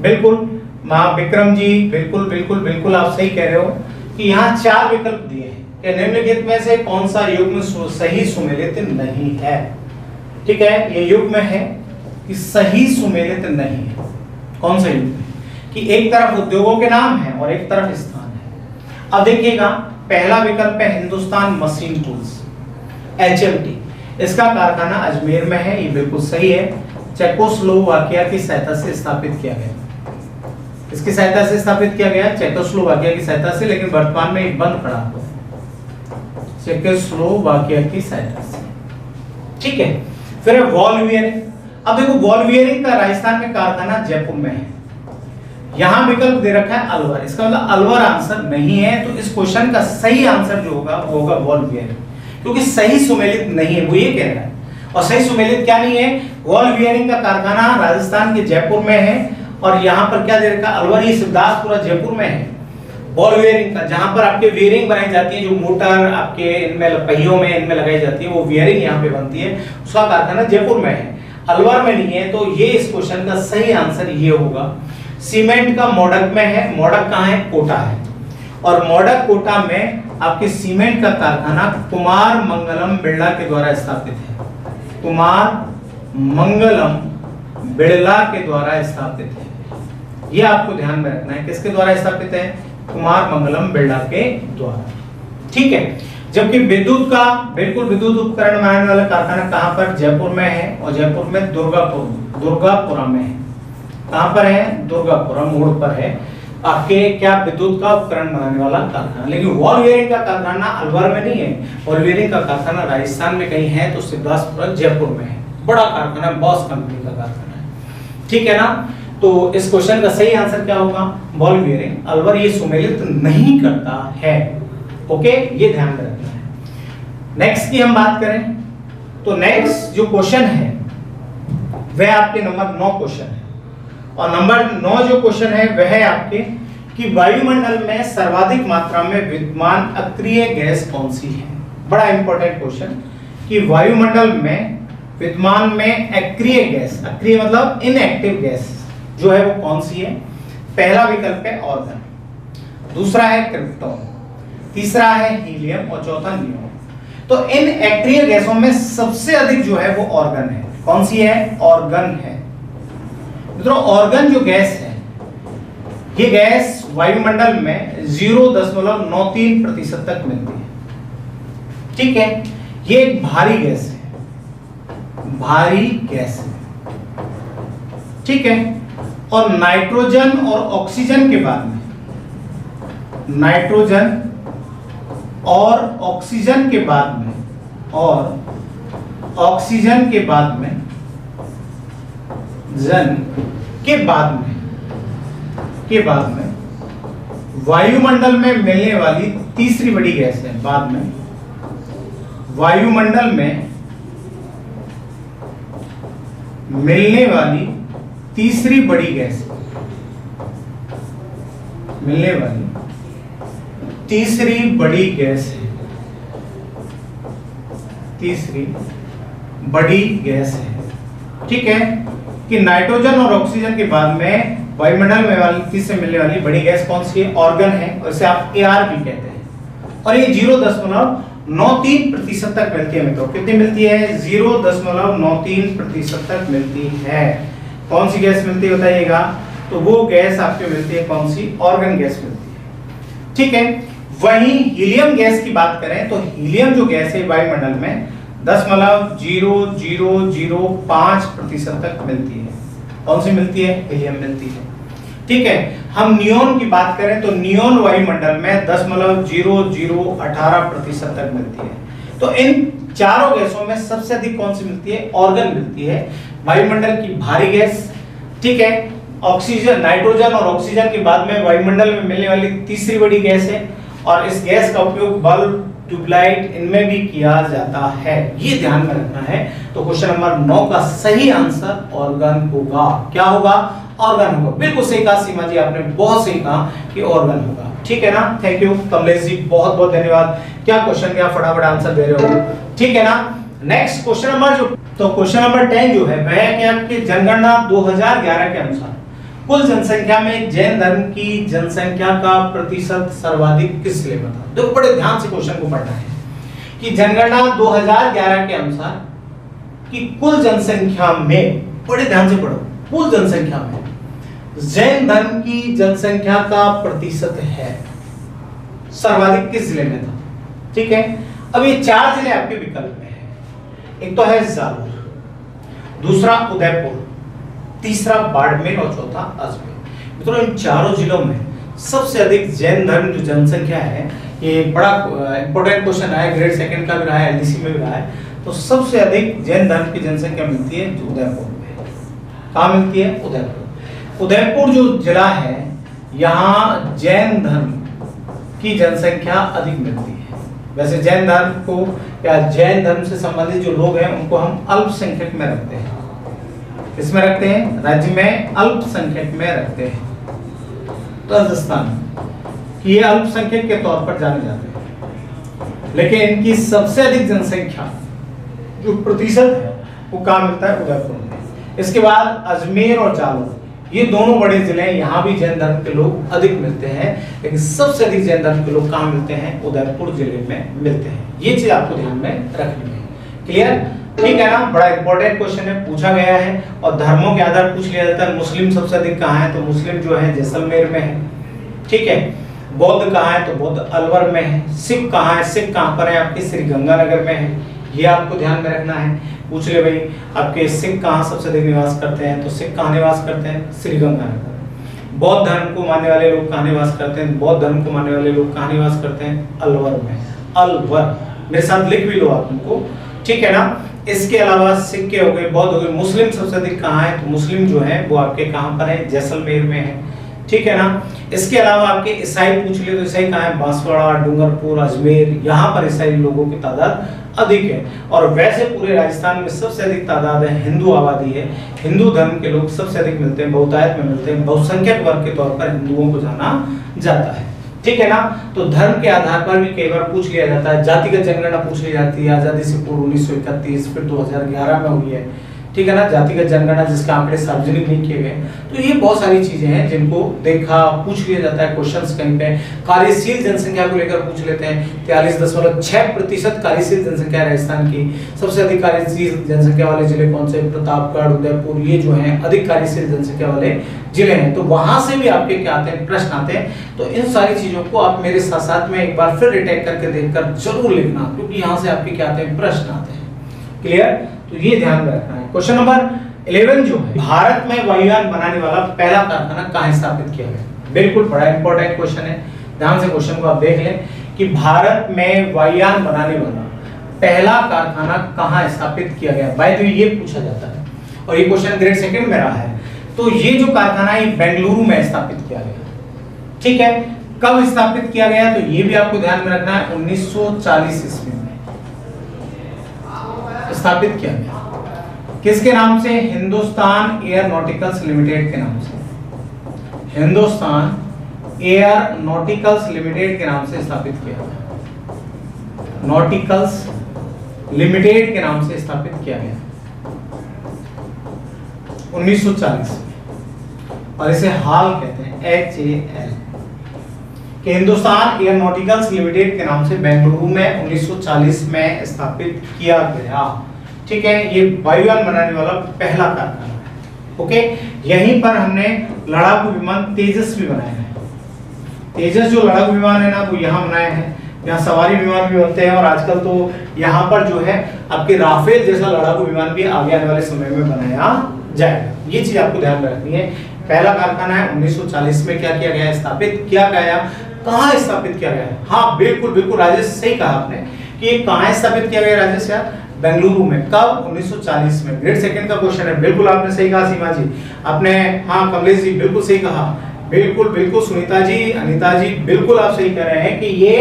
बिल्कुल विक्रम जी, बिल्कुल बिल्कुल बिल्कुल आप सही कह रहे हो कि यहाँ 4 विकल्प दिए हैं कि निम्नलिखित में से कौन सा युग्म सही सुमेलित नहीं है। ठीक है, ये युग्म है कि सही सुमेलित नहीं है। कौन सा युग्म है? कि एक तरफ उद्योगों के नाम है और एक तरफ स्थान है। अब देखिएगा, पहला विकल्प है हिंदुस्तान मशीन टूल्स, HMT। इसका कारखाना अजमेर में है, ये बिल्कुल सही है। चेकोस्लोवाकिया की सहायता से स्थापित किया गया। इसकी सहायता से स्थापित किया गया, चेकोस्लोवाकिया की सहायता से, लेकिन वर्तमान में एक बंद पड़ा हुआ है चेकोस्लोवाकिया की सहायता से। ठीक है, फिर है वॉल बियरिंग। अब देखो, वॉल बियरिंग का राजस्थान में कारखाना जयपुर में है। यहां विकल्प दे रखा है अलवर। इसका मतलब अलवर आंसर नहीं है। तो इस क्वेश्चन का सही आंसर जो होगा वो होगा वॉल बियरिंग, क्योंकि सही सुमेलित नहीं है, वो ये कह रहा है। और सही सुमेलित क्या नहीं है? वॉल बियरिंग का कारखाना राजस्थान के जयपुर में है। और यहाँ पर क्या दे रखा? अलवर, ये शिवदासपुरा जयपुर में है। बॉल बियरिंग का, जहां पर आपके बियरिंग बनाई जाती है, जो मोटर आपके इनमें पहियों में इनमें लगाई जाती है, वो बियरिंग यहाँ पे बनती है, उसका कारखाना जयपुर में है, अलवर में नहीं है। तो ये इस क्वेश्चन का सही आंसर ये होगा। सीमेंट का मोडक में है। मोडक कहाँ है? कोटा है। और मोडक कोटा में आपके सीमेंट का कारखाना कुमार मंगलम बिड़ला के द्वारा स्थापित है। कुमार मंगलम बिड़ला के द्वारा स्थापित है। ये आपको ध्यान में रखना है। किसके द्वारा स्थापित है? कुमार मंगलम बिड़ला के द्वारा। ठीक है, जबकि विद्युत का, बिल्कुल विद्युत उपकरण बनाने वाला कारखाना कहां पर? जयपुर में है। और जयपुर में दुर्गापुरा में है। कहां पर है? दुर्गापुरा मोड़ पर है आपके क्या? विद्युत का उपकरण बनाने वाला कारखाना। लेकिन वॉल बियरिंग का कारखाना अलवर में नहीं है। वॉल बियरिंग का कारखाना राजस्थान में कहीं है, तो शिवदासपुरा जयपुर में है। बड़ा कारखाना, बॉस कंपनी का कारखाना है। ठीक है ना? तो इस क्वेश्चन का सही आंसर क्या होगा? Ball bearing. अलवर ये सुमेलित नहीं करता है। ओके, ये ध्यान में रखना है। नेक्स्ट की हम बात करें तो नेक्स्ट जो क्वेश्चन है वह आपके नंबर 9 क्वेश्चन है। और नंबर 9 जो क्वेश्चन है वह है आपके कि वायुमंडल में सर्वाधिक मात्रा में विद्यमान अक्रिय गैस कौन सी है। बड़ा इंपॉर्टेंट क्वेश्चन कि वायुमंडल में विद्यमान में अक्रिय गैस, अक्रिय मतलब इनएक्टिव गैस जो है वो कौन सी है। पहला विकल्प है ऑर्गन, दूसरा है क्रिप्टॉन, तीसरा है हीलियम और चौथा नियोन। तो इन अक्रिय गैसों में सबसे अधिक जो है वो ऑर्गन है। कौन सी है? ऑर्गन है। मित्रों, ऑर्गन जो गैस है, ये गैस वायुमंडल में 0.93% तक मिलती है। ठीक है, ये एक भारी गैस है, भारी गैस है। ठीक है, और नाइट्रोजन और ऑक्सीजन के बाद में, नाइट्रोजन और ऑक्सीजन के बाद में, और ऑक्सीजन के बाद में, जन के बाद में वायुमंडल में मिलने वाली तीसरी बड़ी गैस है। बाद में वायुमंडल में मिलने वाली तीसरी बड़ी गैस, मिलने वाली तीसरी बड़ी गैस है, तीसरी बड़ी गैस है। ठीक है कि नाइट्रोजन और ऑक्सीजन के बाद में वायुमंडल में वाली तीसरे मिलने वाली बड़ी गैस कौन सी है? ऑर्गन है, और इसे आप AR भी कहते हैं। और ये 0.93% तक मिलती है मित्रों। कितनी मिलती है? 0.93% तक मिलती है। कौन सी गैस मिलती है बताइएगा? तो वो गैस आपको मिलती है कौन सी? ऑर्गन गैस मिलती है। ठीक है। वहीं हीलियम गैस की बात करें तो हीलियम जो गैस है वायुमंडल में 0.0005% तक मिलती है। कौन सी मिलती है? हीलियम मिलती है। ठीक है। हम नियोन की बात करें तो नियोन वायुमंडल में 10.0018% तक मिलती है। तो इन चारों गैसों में सबसे अधिक कौन सी मिलती है? ऑर्गन मिलती है। वायुमंडल की भारी गैस, ठीक है, ऑक्सीजन, नाइट्रोजन और ऑक्सीजन के बाद में वायुमंडल में मिलने वाली तीसरी बड़ी गैस है, और इस गैस का उपयोग बल्ब, ट्यूबलाइट इनमें भी किया जाता है। ये ध्यान में रखना है। तो क्वेश्चन नंबर 9 का सही आंसर ऑर्गन होगा। क्या होगा? ऑर्गन होगा। बिल्कुल सही कहा सीमा जी, आपने बहुत सही कहा कि ऑर्गन होगा। ठीक है ना? थैंक यू कमलेश जी, बहुत बहुत धन्यवाद। क्या क्वेश्चन के आप फटाफट आंसर दे रहे हो। ठीक है ना? नेक्स्ट क्वेश्चन नंबर तो क्वेश्चन नंबर 10 जो है वह है कि आपकी जनगणना 2011 के अनुसार कुल जनसंख्या में जैन धर्म की जनसंख्या का प्रतिशत सर्वाधिक किस जिले में था? देखो बड़े ध्यान से क्वेश्चन को पढ़ना है कि जनगणना 2011 के अनुसार कि कुल जनसंख्या में, बड़े ध्यान से पढ़ो, कुल जनसंख्या में जैन धर्म की जनसंख्या का प्रतिशत है सर्वाधिक किस जिले में था? ठीक है। अब ये 4 जिले आपके विकल्प में है। एक तो है जालोर, दूसरा उदयपुर, तीसरा बाड़मेर और चौथा अजमेर। मित्रों इन चारों जिलों में सबसे अधिक जैन धर्म जो जनसंख्या है, ये बड़ा इंपॉर्टेंट क्वेश्चन है, ग्रेड सेकंड का भी रहा है, LDC में भी रहा है। तो सबसे अधिक जैन धर्म की जनसंख्या मिलती है उदयपुर में। कहाँ मिलती है? उदयपुर। उदयपुर जो जिला है, यहाँ जैन धर्म की जनसंख्या अधिक मिलती है। वैसे जैन धर्म को या जैन धर्म से संबंधित जो लोग हैं उनको हम अल्पसंख्यक में रखते हैं। किसमें रखते हैं? राज्य में अल्पसंख्यक में रखते हैं। राजस्थान ये अल्पसंख्यक के तौर पर जाने जाते हैं, लेकिन इनकी सबसे अधिक जनसंख्या जो प्रतिशत है वो कहाँ मिलता है? उदयपुर में। इसके बाद अजमेर और जालोर, ये दोनों बड़े जिले हैं, यहाँ भी जैन धर्म के लोग अधिक मिलते हैं, लेकिन सबसे अधिक जैन धर्म के लोग कहाँ मिलते हैं? उदयपुर जिले में मिलते हैं। ये चीज आपको ध्यान में रखनी है। क्लियर? ठीक है ना? बड़ा इंपॉर्टेंट क्वेश्चन है, पूछा गया है और धर्मों के आधार पूछ लिया जाता है। मुस्लिम सबसे अधिक कहाँ है? तो मुस्लिम जो है जैसलमेर में है। ठीक है। बौद्ध कहाँ है? तो बौद्ध अलवर में है। सिख कहाँ है? सिख कहाँ पर है? आपके श्री गंगानगर में है। ये आपको ध्यान में रखना है। पूछ ले भाई आपके सिख कहाँ सबसे अधिक निवास करते हैं? तो सिख कहाँ निवास करते हैं? श्री गंगानगर। बौद्ध धर्म को मानने वाले लोग कहाँ निवास करते हैं? बौद्ध धर्म को मानने वाले लोग कहाँ निवास करते हैं? अलवर में। अलवर, मेरे साथ लिख भी लो आप उनको। ठीक है ना? इसके अलावा सिख के हो गए, बौद्ध हो गए, मुस्लिम सबसे अधिक कहाँ है? तो मुस्लिम जो है वो आपके कहाँ पर है? जैसलमेर में है। ठीक है ना? इसके अलावा आपके ईसाई पूछ ले तो ईसाई कहाँ है? बांसवाड़ा, डूंगरपुर, अजमेर, यहाँ पर ईसाई लोगों की तादाद अधिक है। और वैसे पूरे राजस्थान में सबसे अधिक तादाद है, हिंदू आबादी है। हिंदू धर्म के लोग सबसे अधिक मिलते हैं, बहुतायत में मिलते हैं, बहुसंख्यक वर्ग के तौर पर हिंदुओं को जाना जाता है। ठीक है ना? तो धर्म के आधार पर भी कई बार पूछ लिया जाता है। जातिगत जनगणना पूछ ली जाती है, आजादी से पूर्व 1931, फिर 2011 में हुई है। ठीक है ना? जातिगत जनगणना जिसके आंकड़े सार्वजनिक नहीं किए गए। तो ये बहुत सारी चीजें हैं जिनको देखा, पूछ लिया जाता है क्वेश्चंस कहीं पे। कार्यशील जनसंख्या को लेकर पूछ लेते हैं। 43.6% कार्यशील जनसंख्या राजस्थान की। सबसे अधिक कार्यशील जनसंख्या वाले जिले कौन से? प्रतापगढ़, उदयपुर, ये जो हैं अधिक कार्यशील जनसंख्या वाले जिले हैं। तो वहां से भी आपके क्या आते हैं? प्रश्न आते हैं। तो इन सारी चीजों को आप मेरे साथ साथ में एक बार फिर रिटेक करके देखकर जरूर लिखना, क्योंकि यहाँ से आपके क्या आते हैं? प्रश्न आते हैं। क्लियर? तो ये ध्यान में रखना है। क्वेश्चन नंबर 11 जो है, भारत में वायुयान बनाने वाला पहला कारखाना कहाँ स्थापित किया गया? बिल्कुल बड़ा इंपॉर्टेंट क्वेश्चन है, ध्यान से क्वेश्चन को आप देख लें कि भारत में वायुयान बनाने वाला पहला कारखाना कहाँ स्थापित किया गया। बाय द वे ये पूछा जाता है और ये क्वेश्चन ग्रेड सेकंड में रहा है। तो ये जो कारखाना है बेंगलुरु में स्थापित किया गया, ठीक है। कब स्थापित किया गया तो ये भी आपको ध्यान में रखना है, 1940 ईस्वी में स्थापित किया गया। किसके नाम से? हिंदुस्तान एयरोनॉटिकल्स लिमिटेड के नाम से, हिंदुस्तान एयरोनॉटिकल्स लिमिटेड के नाम से स्थापित किया गया, नॉटिकल्स लिमिटेड के नाम से स्थापित किया गया 1940 और इसे हाल कहते हैं, HAL, कि हिंदुस्तान एयरोनॉटिकल्स लिमिटेड के नाम से बेंगलुरु में 1940 में स्थापित किया गया, ठीक है। ये वायुयान बनाने वाला पहला कारखाना है, ओके। यहीं पर हमने लड़ाकू विमान तेजस भी बनाए हैं। तेजस जो लड़ाकू विमान है ना वो यहाँ बनाए हैं, यहाँ सवारी विमान भी बनते हैं और आजकल तो यहाँ पर जो है आपके राफेल जैसा लड़ाकू विमान भी आगे आने वाले समय में बनाया जाएगा। ये चीज आपको ध्यान में रखनी है। पहला कारखाना है 1940 में क्या किया गया? स्थापित किया गया। कहाँ स्थापित किया गया? हाँ बिल्कुल बिल्कुल राजेश, सही कहा आपने कि ये कहाँ स्थापित किया गया राजेश यार? बेंगलुरु में। कब? 1940 में। ग्रेड सेकंड का क्वेश्चन है, बिल्कुल आपने सही कहा सीमा जी, आपने, हाँ कमलेश जी बिल्कुल सही कहा, बिल्कुल बिल्कुल सुनीता जी, अनीता जी बिल्कुल आप सही कह रहे हैं कि ये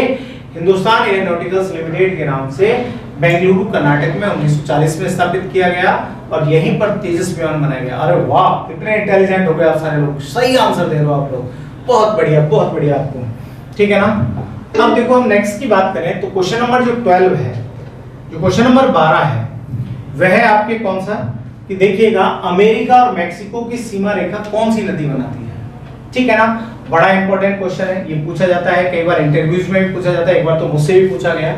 हिंदुस्तान एयरोनॉटिकल्स लिमिटेड के नाम से बेंगलुरु कर्नाटक में 1940 में स्थापित किया गया और यहीं पर तेजस विमान बनाया गया। अरे वाह कितने इंटेलिजेंट हो गए आप सारे लोग, सही आंसर दे रहे हो आप लोग, बहुत बढ़िया आपको, ठीक है ना। अब देखो हम नेक्स्ट की बात करें तो क्वेश्चन नंबर जो 12 है, जो क्वेश्चन नंबर 12 है वह आपके कौन सा, कि देखिएगा अमेरिका और मेक्सिको की सीमा रेखा कौन सी नदी बनाती है, ठीक है ना। बड़ा इंपॉर्टेंट क्वेश्चन है, ये पूछा जाता है कई बार इंटरव्यूज में भी पूछा जाता है, एक बार तो मुझसे भी पूछा गया,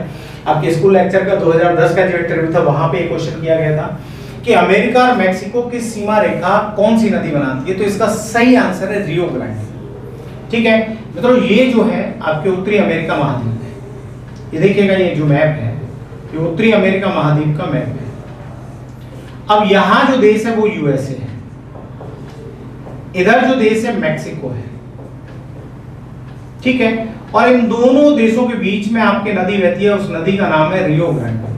आपके स्कूल लेक्चर का 2010 का जो इंटरव्यू था वहां पे एक क्वेश्चन किया गया था कि अमेरिका और मेक्सिको की सीमा रेखा कौन सी नदी बनाती है, तो इसका सही आंसर है रियो ग्रांडे, ठीक है। मतलब ये जो है आपके उत्तरी अमेरिका महाद्वीप है, ये देखिएगा ये जो मैप है ये उत्तरी अमेरिका महाद्वीप का मैप है। अब यहां जो देश है वो यूएसए है, इधर जो देश है मैक्सिको है, ठीक है। और इन दोनों देशों के बीच में आपके नदी बहती है, उस नदी का नाम है रियो ग्रांडे,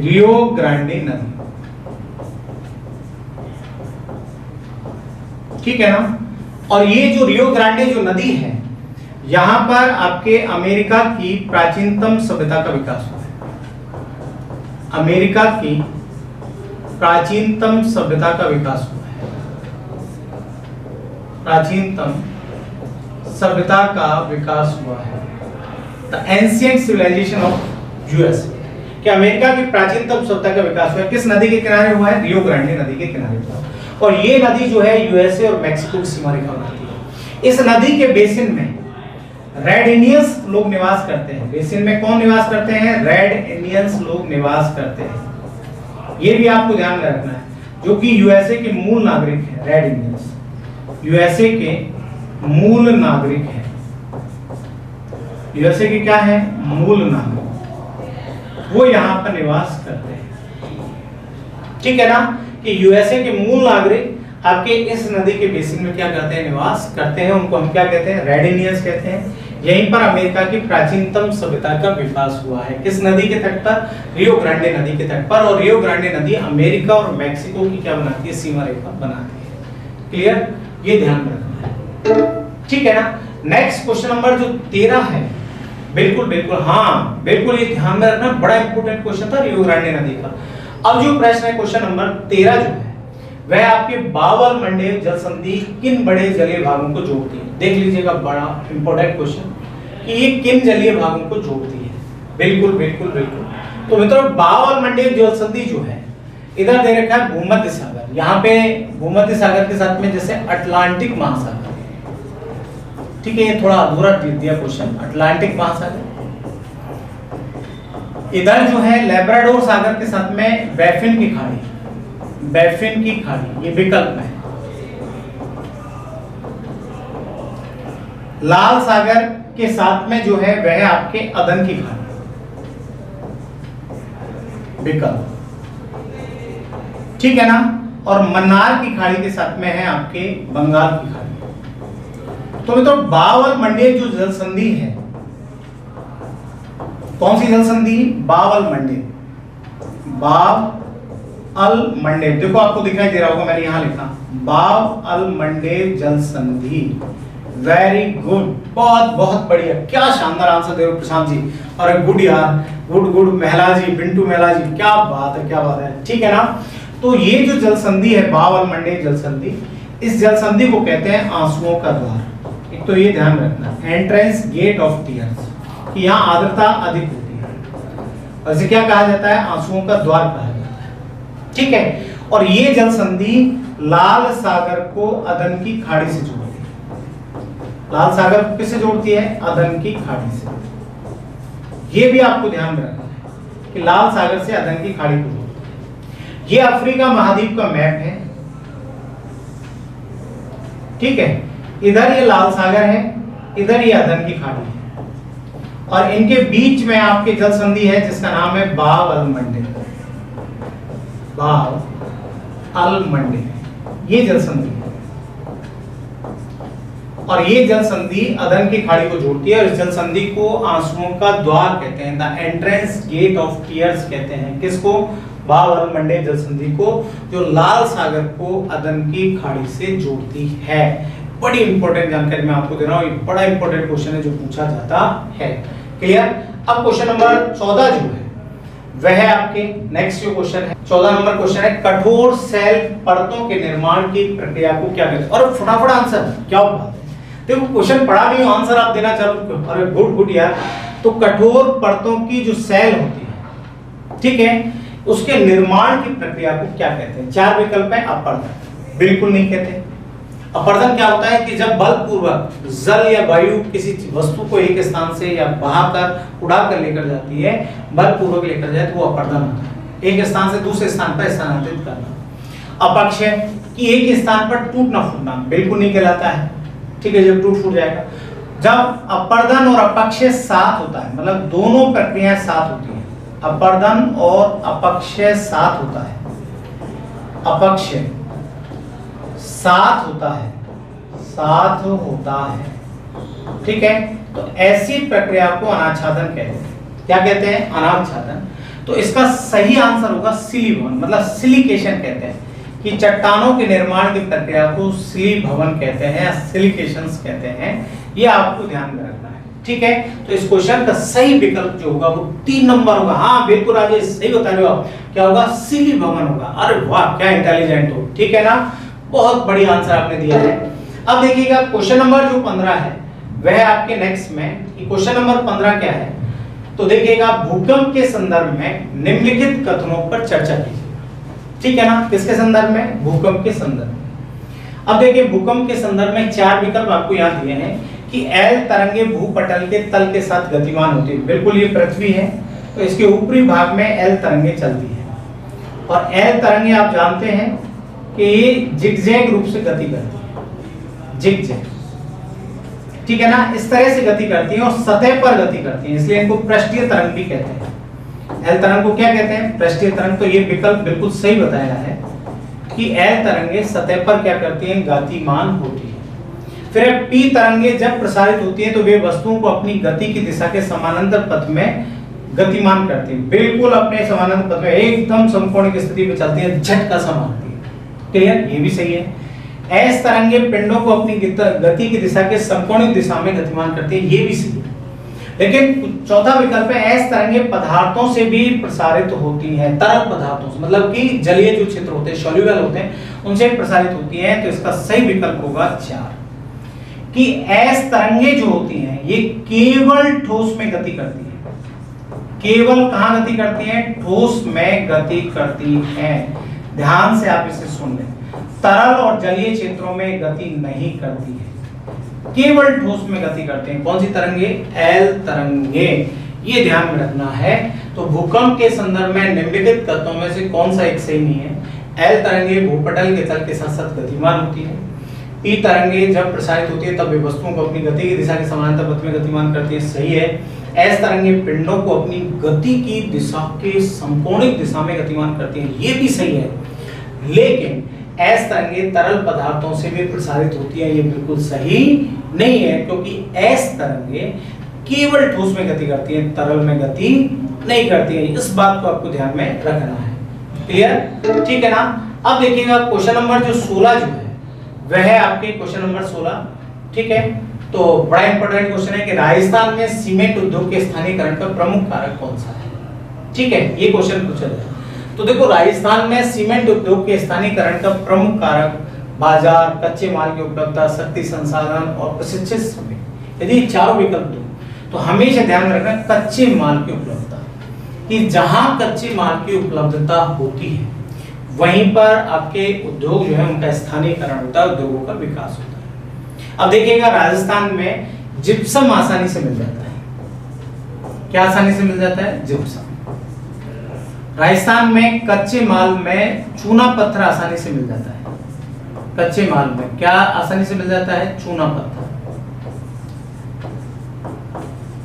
रियो ग्रांडे नदी, ठीक है ना। और ये जो रियो ग्रांडे जो नदी है यहां पर आपके अमेरिका की प्राचीनतम सभ्यता का विकास हुआ है, अमेरिका की प्राचीनतम सभ्यता का विकास हुआ है, प्राचीनतम सभ्यता का विकास हुआ है, the ancient civilization of US, कि अमेरिका की प्राचीनतम सभ्यता का विकास हुआ है किस नदी के किनारे हुआ है? रियो ग्रांडे नदी के किनारे हुआ। और ये नदी जो है यूएसए और मेक्सिको की सीमा रेखा बनाती है। इस नदी के बेसिन में रेड इंडियंस लोग निवास करते हैं, बेसिन में कौन निवास करते हैं? रेड इंडियंस लोग निवास करते हैं, ये भी आपको ध्यान में रखना है, जो कि यूएसए के मूल नागरिक हैं, रेड इंडियंस यूएसए के मूल नागरिक हैं, यूएसए के क्या है? मूल नागरिक, वो यहां पर निवास करते हैं, ठीक है ना, कि यूएसए के मूल नागरिक आपके इस नदी के बेसिन में क्या करते हैं? निवास करते हैं, उनको हम क्या कहते हैं? रेड इंडियंस कहते हैं। यहीं पर अमेरिका की प्राचीनतम सभ्यता का विकास हुआ है, किस नदी के तट पर? रियो ग्रांडे नदी के तट पर। और रियो ग्रांडे नदी अमेरिका और मेक्सिको की क्या बनाती है? सीमा रेखा बनाती है, क्लियर, ये ध्यान में रखना है, ठीक है ना। नेक्स्ट क्वेश्चन नंबर जो 13 है, बिल्कुल बिल्कुल हाँ बिल्कुल ये ध्यान में रखना, बड़ा इंपॉर्टेंट क्वेश्चन था रियो ग्रांडे नदी का। अब जो प्रश्न है क्वेश्चन नंबर 13 जो है वह आपके बावल मंडे जल संधि किन बड़े जलीय भागों को जोड़ती है? देख लीजिएगा, बड़ा इंपॉर्टेंट क्वेश्चन कि ये किन जलीय भागों को जोड़ती है। बिल्कुल बिल्कुल बिल्कुल। तो मित्रों बावल मंडे जल संधि जो है इधर दे रखा है भूमध्य सागर, यहाँ पे भूमध्य सागर के साथ में जैसे अटलांटिक महासागर, ठीक है, ये थोड़ा अधूरा दिया क्वेश्चन, अटलांटिक महासागर। इधर जो है लेब्राडोर सागर के साथ में बैफिन की खाड़ी, बैफिन की खाड़ी, ये विकल्प है। लाल सागर के साथ में जो है वह आपके अदन की खाड़ी, विकल्प। ठीक है ना, और मन्नार की खाड़ी के साथ में है आपके बंगाल की खाड़ी। तो मित्रों बावल मंडे जो जल संधि है, कौन सी जल संधि? बावल मंडे, बावल मंडे, देखो आपको दिखाई दे रहा होगा, मैंने यहां लिखा बावल मंडे जल संधि। वेरी गुड, बहुत बहुत बढ़िया, क्या शानदार आंसर दे रहे हो प्रशांत जी। और गुड यार, गुड गुड महिला जी, बिंटू महिला जी, क्या बात है, क्या बात है, ठीक है ना। तो ये जो जल संधि है बावल मंडे जल संधि, इस जल संधि को कहते हैं आंसुओं का द्वार। एक तो ये ध्यान रखना, एंट्रेंस गेट ऑफ टीयर्स, कि यहाँ आर्द्रता अधिक होती है, और इसे क्या कहा जाता है? आंसुओं का द्वार कहा जाता है, ठीक है। और ये जल संधि लाल सागर को अदन की खाड़ी से जोड़ती है। लाल सागर को किससे जोड़ती है? अदन की खाड़ी से। ये भी आपको ध्यान में रखना है कि लाल सागर से अदन की खाड़ी को जोड़ती है। ये अफ्रीका महाद्वीप का मैप है, ठीक है। इधर ये लाल सागर है, इधर ये अदन की खाड़ी है, और इनके बीच में आपके जल संधि है जिसका नाम है बावल मंडे। बावल मंडे ये जल संधि है, और ये जल संधि अदन की खाड़ी को जोड़ती है, और इस जल संधि को आंसुओं का द्वार कहते हैं, the entrance gate of tears कहते हैं। किसको? बावल मंडे जल संधि को, जो लाल सागर को अदन की खाड़ी से जोड़ती है। बड़ी इंपॉर्टेंट जानकारी मैं आपको दे रहा हूं, ये बड़ा इंपॉर्टेंट क्वेश्चन है जो पूछा जाता है। क्लियर? अब क्वेश्चन नंबर 14 जो है वह है आपके नेक्स्ट जो क्वेश्चन है 14 नंबर क्वेश्चन है, कठोर सेल परतों के निर्माण की प्रक्रिया को क्या कहते हैं? और फटाफट आंसर, क्या बात है, देखो क्वेश्चन पढ़ा नहीं हो, आंसर आप देना चालू। अरे गुड गुड यार। तो कठोर परतों की जो सेल होती है, ठीक है, उसके निर्माण की प्रक्रिया को क्या कहते हैं? चार विकल्प है। अपर्दन, बिल्कुल नहीं कहते। अपर्दन क्या होता है कि जब बलपूर्वक जल या वायु किसी वस्तु को एक स्थान से या बहाकर उड़ाकर लेकर जाती है, बलपूर्वक लेकर जाए तो वो अपर्दन होता है, एक स्थान से दूसरे स्थान पर स्थानांतरित करना। अपक्षय कि एक स्थान पर टूटना फूटना, बिल्कुल नहीं कहलाता है, ठीक है, जब टूट फूट जाएगा। जब अपर्दन और अपक्षय साथ होता है, मतलब दोनों प्रक्रियाएं साथ होती हैं, अपर्दन और अपक्षय साथ होता है, अपक्षय साथ होता है, साथ होता है, ठीक है, तो ऐसी प्रक्रिया को अनाच्छादन कहते हैं। क्या कहते हैं? अनाच्छादन। तो इसका सही आंसर होगा सिलीभवन, मतलब सिलिकेशन कहते हैं, कि चट्टानों के निर्माण की प्रक्रिया को सिलीभवन कहते हैं या सिलिकेशंस कहते हैं। ये आपको ध्यान में रखना है, ठीक है। तो इस क्वेश्चन का सही विकल्प जो होगा वो 3 नंबर होगा। हाँ बिल्कुल राजेश, सही बता रहे हो आप, क्या होगा? सिलीभवन होगा। अरे वाह, क्या इंटेलिजेंट हो, ठीक है ना, बहुत बढ़िया आंसर आपने दिया है। अब देखिएगा क्वेश्चन नंबर जो 15 है वह आपके नेक्स्ट में, क्वेश्चन नंबर 15 क्या है? तो देखिएगा भूकंप के संदर्भ में निम्नलिखित कथनों पर चर्चा कीजिए, ठीक है ना। किसके संदर्भ में? भूकंप के संदर्भ में। अब देखिए भूकंप के संदर्भ में 4 विकल्प आपको यहाँ दिए हैं कि एल तरंगे भूपटल के तल के साथ गतिमान होती है। बिल्कुल, ये पृथ्वी है तो इसके ऊपरी भाग में एल तरंगे चलती है, और एल तरंगे आप जानते हैं कि ये जिगजैग रूप से गति करती है, जिगजैग, ठीक है ना, इस तरह से गति करती है और सतह पर गति करती है, इसलिए इनको पृष्ठीय तरंग भी कहते हैं। एल तरंग को क्या कहते हैं? पृष्ठीय तरंग। तो ये विकल्प बिल्कुल सही बताया है कि एल तरंगे सतह पर क्या करती हैं? गतिमान होती है। फिर पी तरंगे जब प्रसारित होती हैं तो वे वस्तुओं को अपनी गति की दिशा के समानांतर पथ में गतिमान करती हैं, बिल्कुल अपने समानांतर पथ में एकदम समकोण की स्थिति में चलती है, झटका सा मारती है। क्लियर? ये भी सही है। एस तरंगे पिंडों को अपनी गति की दिशा के समकोणिक दिशा में गतिमान करती है, ये भी सही है। लेकिन चौथा विकल्प है एस तरंगे पदार्थों से भी प्रसारित होती हैं, तरल पदार्थों से, मतलब कि जलीय जो क्षेत्र होते हैं, सॉल्युबल होते हैं, उनसे प्रसारित होती हैं। तो इसका सही विकल्प होगा 4, कि एस तरंगे जो होती हैं ये केवल ठोस में गति करती है। केवल कहां गति करती हैं? ठोस में गति करती हैं। ध्यान से आप इसे सुन लें, तरल और जलीय क्षेत्रों में गति नहीं करती है, केवल ठोस में गति करते हैं। कौन सी तरंगे? एल तरंगे, ये ध्यान में रखना है। तो भूकंप के संदर्भ में निम्नलिखित तत्वों में से कौन सा एक सही नहीं है? एल तरंगे भूपटल के तल के साथ साथ गतिमान होती है। पी तरंगे जब प्रसारित होती है तब वे वस्तुओं को अपनी गति की दिशा के समानांतर पथ में गतिमान करती है, सही है। एस तरंगे पिंडों को अपनी गति की दिशा के समकोणिक दिशा में गतिमान करती है, ये भी सही है। लेकिन एस तरंगे तरल पदार्थों से भी प्रसारित होती है, ये बिल्कुल सही नहीं है, क्योंकि एस तरंगे केवल ठोस में गति करती हैं, तरल में गति नहीं करती हैं। इस बात को आपको ध्यान में रखना है। क्लियर? ठीक है ना। अब देखिएगा क्वेश्चन नंबर जो 16 जो है वह है आपके क्वेश्चन नंबर 16। ठीक है, तो बड़ा इंपॉर्टेंट क्वेश्चन है कि राजस्थान में सीमेंट उद्योग के स्थानीयकरण का प्रमुख कारक कौन सा है। ठीक है, ये क्वेश्चन पूछा जाए तो देखो, राजस्थान में सीमेंट उद्योग के स्थानीयकरण का प्रमुख कारक बाजार, कच्चे माल की उपलब्धता, शक्ति संसाधन और प्रशिक्षित श्रमिक। यदि चारों विकल्प दो तो हमेशा ध्यान रखना कच्चे माल की उपलब्धता, कि जहां कच्चे माल की उपलब्धता होती है वहीं पर आपके उद्योग जो है उनका स्थानीयकरण होता है, उद्योगों का विकास होता है। अब देखिएगा, राजस्थान में जिप्सम आसानी से मिल जाता है। क्या आसानी से मिल जाता है? जिप्सम। राजस्थान में कच्चे माल में चूना पत्थर आसानी से मिल जाता है। कच्चे माल में क्या आसानी से मिल जाता है? चूना पत्थर।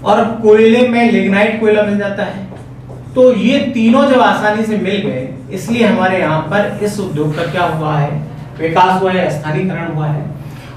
और कोयले में लिग्नाइट कोयला मिल जाता है। तो ये तीनों जब आसानी से मिल गए, इसलिए हमारे यहाँ पर इस उद्योग का क्या हुआ है? विकास हुआ है, स्थानीयकरण हुआ है।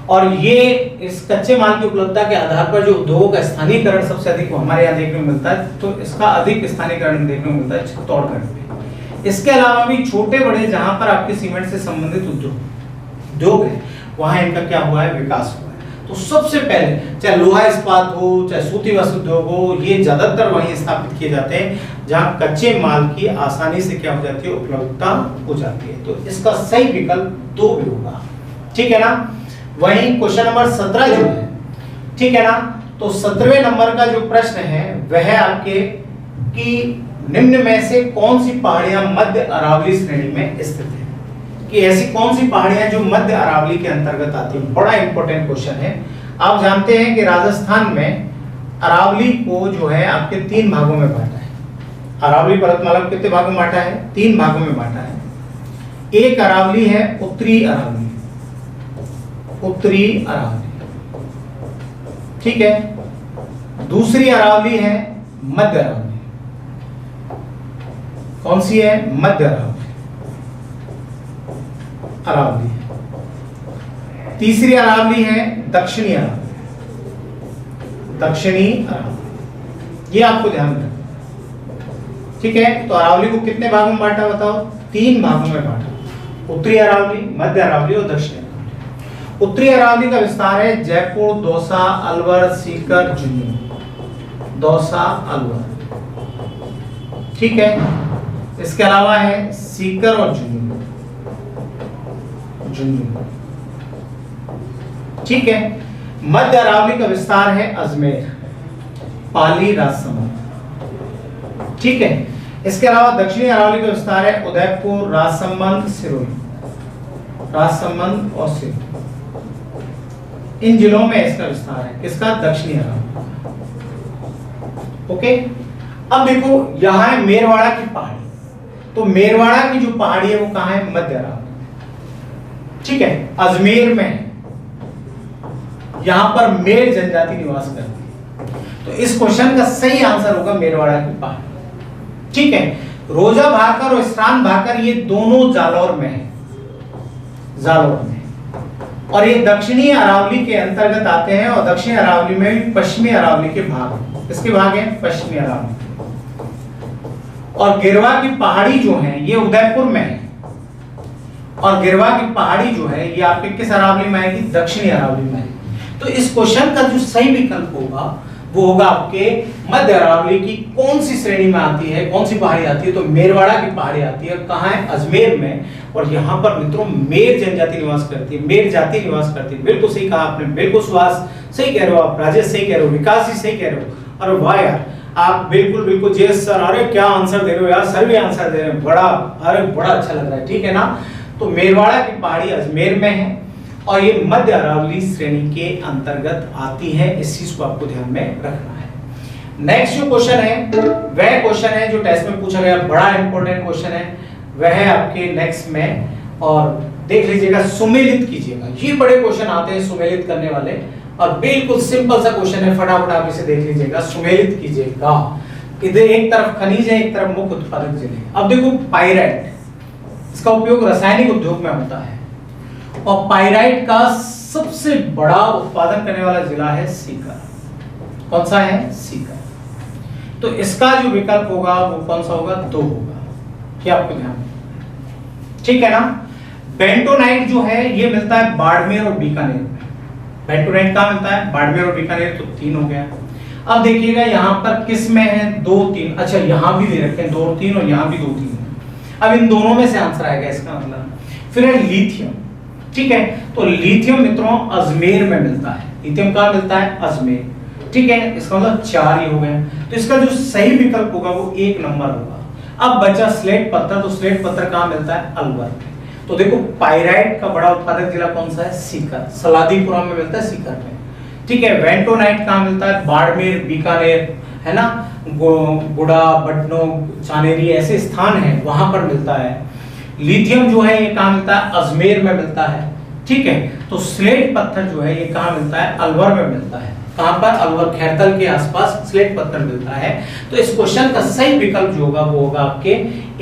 और ये इस कच्चे माल की उपलब्धता के आधार पर जो उद्योगों का स्थानीयकरण सबसे अधिक हमारे यहाँ देखने को मिलता है, तो इसका अधिक स्थानीयकरण देखने को मिलता है चित्तौड़गढ़ में। इसके अलावा भी छोटे बड़े जहां पर आपके सीमेंट से संबंधित उद्योग है, वहां इनका क्या हुआ है? विकास हुआ है। तो सबसे पहले चाहे लोहा इस्पात हो, चाहे सूती वस्त्र उद्योग हो, ये ज्यादातर वहीं स्थापित किए जाते हैं जहां कच्चे माल की आसानी से क्या हो जाती है? उपलब्धता हो जाती है। तो इसका सही विकल्प 2 भी होगा। ठीक है ना। वहीं क्वेश्चन नंबर 17 जो है, ठीक है ना, तो 17वें नंबर का जो प्रश्न है वह आपके कि निम्न में से कौन सी पहाड़ियां मध्य अरावली श्रेणी में स्थित है, कि ऐसी कौन सी पहाड़ियां जो मध्य अरावली के अंतर्गत आती है। बड़ा इंपॉर्टेंट क्वेश्चन है। आप जानते हैं कि राजस्थान में अरावली को जो है आपके 3 भागों में बांटा है। अरावली पर्वतमाला को कितने भागों में बांटा है? 3 भागों में बांटा है। एक अरावली है उत्तरी अरावली, उत्तरी अरावली, ठीक है। दूसरी अरावली है मध्य अरावली। कौन सी है? मध्य अरावली, अरावली। तीसरी अरावली है दक्षिणी अरावली, दक्षिणी अरावली। ये आपको ध्यान रखना, ठीक है। तो अरावली को कितने भागों में बांटा बताओ? 3 भागों में बांटा, उत्तरी अरावली, मध्य अरावली और दक्षिणी। उत्तरी अरावली का विस्तार है जयपुर, दौसा, अलवर, सीकर, झुंझुनू। दौसा, अलवर, ठीक है। इसके अलावा है सीकर और झुंझुनू, झुंझुनू, ठीक है। मध्य अरावली का विस्तार है अजमेर, पाली, राजसमंद, ठीक है। इसके अलावा दक्षिणी अरावली का विस्तार है उदयपुर, राजसमंद, सिरोही, राजसमंद और सिरोही। इन जिलों में इसका विस्तार है। किसका? दक्षिणी अरावली। ओके। अब देखो, यहां है मेरवाड़ा की पहाड़ी। तो मेरवाड़ा की जो पहाड़ी है वो कहां है? मध्य अरावली, ठीक है, अजमेर में है। यहां पर मेर जनजाति निवास करती है। तो इस क्वेश्चन का सही आंसर होगा मेरवाड़ा की पहाड़ी, ठीक है। रोजा भाकर और स्नान भाकर ये दोनों जालौर में है, जालौर में। और ये दक्षिणी अरावली के अंतर्गत आते हैं। और दक्षिणी अरावली में भी पश्चिमी अरावली के भाग, किसके भाग हैं? पश्चिमी अरावली। और गिरवा की पहाड़ी जो है ये उदयपुर में है। और गिरवा की पहाड़ी जो है ये आपके किस अरावली में आएगी? दक्षिणी अरावली में। तो इस क्वेश्चन का जो सही विकल्प होगा वो होगा आपके मध्य अरावली की कौन सी श्रेणी में आती है, कौन सी पहाड़ी आती है? तो मेरवाड़ा की पहाड़ी आती है। कहां है? अजमेर में। और यहाँ पर मित्रों मेर जनजाति निवास करती है, मेर जाति निवास करती है। बिल्कुल सही कहा आपने, बिल्कुल सुहास सही कह रहे हो आप, राजेश सही कह रहे हो, विकास जी सही कह रहे हो। अरे वाह यार, आप बिल्कुल जी सर, अरे क्या आंसर दे रहे हो यार, सर भी आंसर दे रहे हैं, बड़ा अरे बड़ा अच्छा लग रहा है, ठीक है ना। तो मेरवाड़ा की पहाड़ी अजमेर में है और ये मध्य अरावली श्रेणी के अंतर्गत आती है। इस चीज को आपको ध्यान में रखना है। नेक्स्ट जो क्वेश्चन है वह क्वेश्चन है जो टेस्ट में पूछा गया, बड़ा इंपॉर्टेंट क्वेश्चन है, वह है आपके नेक्स्ट में। और देख लीजिएगा, सुमेलित कीजिएगा। ये बड़े क्वेश्चन आते हैं सुमेलित करने वाले, और बिल्कुल सिंपल सा क्वेश्चन है, फटाफट आप इसे देख लीजिएगा। सुमेलित कीजिएगा। इधर एक तरफ खनिज है, एक तरफ मुख्य उत्पादक जिले। अब देखो, पाइराइट, इसका उपयोग रासायनिक उद्योग में होता है। और पाइराइट का सबसे बड़ा उत्पादन करने वाला जिला है सीकर। कौन सा है? सीकर। तो इसका जो विकल्प होगा वो कौन सा होगा? 2 होगा। क्या आपको ध्यान, ठीक है ना? बेंटोनाइट जो है ये मिलता है बाड़मेर और बीकानेर में। बेंटोनाइट कहाँ मिलता है? बाड़मेर और बीकानेर, तो 3 हो गया। अब देखिएगा यहाँ पर किस में है? 2 3, अच्छा यहाँ भी दे रखे हैं 2 3 और यहाँ भी 2 3 है। अब इन दोनों में से आंसर आएगा इसका मतलब। फिर है लिथियम, ठीक है? तो लिथियम मित्रों अजमेर में मिलता है। लिथियम कहाँ मिलता है? अजमेर, ठीक है? इसका मतलब 4 ही हो गए। तो इसका जो सही विकल्प होगा वो 1 नंबर होगा। अब बचा स्लेट पत्थर, तो स्लेट पत्थर कहाँ मिलता है? अलवर। तो देखो पाइराइट का बड़ा उत्पादक जिला कौन सा है? सीकर। सलादीपुरा में मिलता है, सीकर में, ठीक है? वेंटोनाइट कहाँ मिलता है? बाड़मेर, बीकानेर, है ना? गुड़ा, बटनो, चानेरी ऐसे स्थान है वहां पर मिलता है। लिथियम जो है ये कहाँ मिलता है? अजमेर में मिलता है, ठीक है? तो स्लेट पत्थर जो है ये कहाँ मिलता है? अलवर में मिलता है। कहां पर? अलवर, खैरतल के आसपास स्लेट पत्थर मिलता है। तो इस क्वेश्चन का सही विकल्प जो होगा वो होगा आपके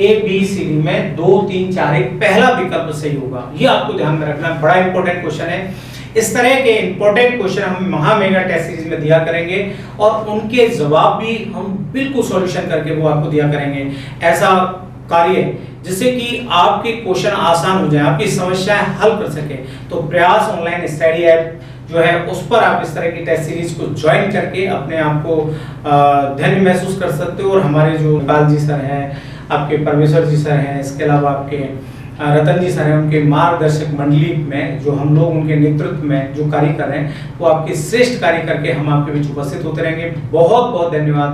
ए बी सी डी में 2 3 4 1 पहला विकल्प सही होगा। ये आपको ध्यान में रखना, बड़ा इंपॉर्टेंट क्वेश्चन है। इस तरह के इंपॉर्टेंट क्वेश्चन हम महा मेगा टेस्ट सीरीज में दिया करेंगे और उनके जवाब भी हम बिल्कुल सॉल्यूशन करके वो आपको दिया करेंगे। ऐसा कार्य जिससे कि आपके क्वेश्चन आसान हो जाए, आपकी समस्याएं हल कर सके। तो प्रयास ऑनलाइन स्टडी ऐप जो है उस पर आप इस तरह की टेस्ट सीरीज को ज्वाइन करके अपने आप को धन्य महसूस कर सकते हो। और हमारे जो बाल जी सर हैं, आपके परमेश्वर जी सर हैं, इसके अलावा आपके रतन जी सर हैं, उनके मार्गदर्शक मंडली में जो हम लोग उनके नेतृत्व में जो कार्य कर रहे हैं वो आपके श्रेष्ठ कार्य करके हम आपके बीच उपस्थित होते रहेंगे। बहुत बहुत धन्यवाद।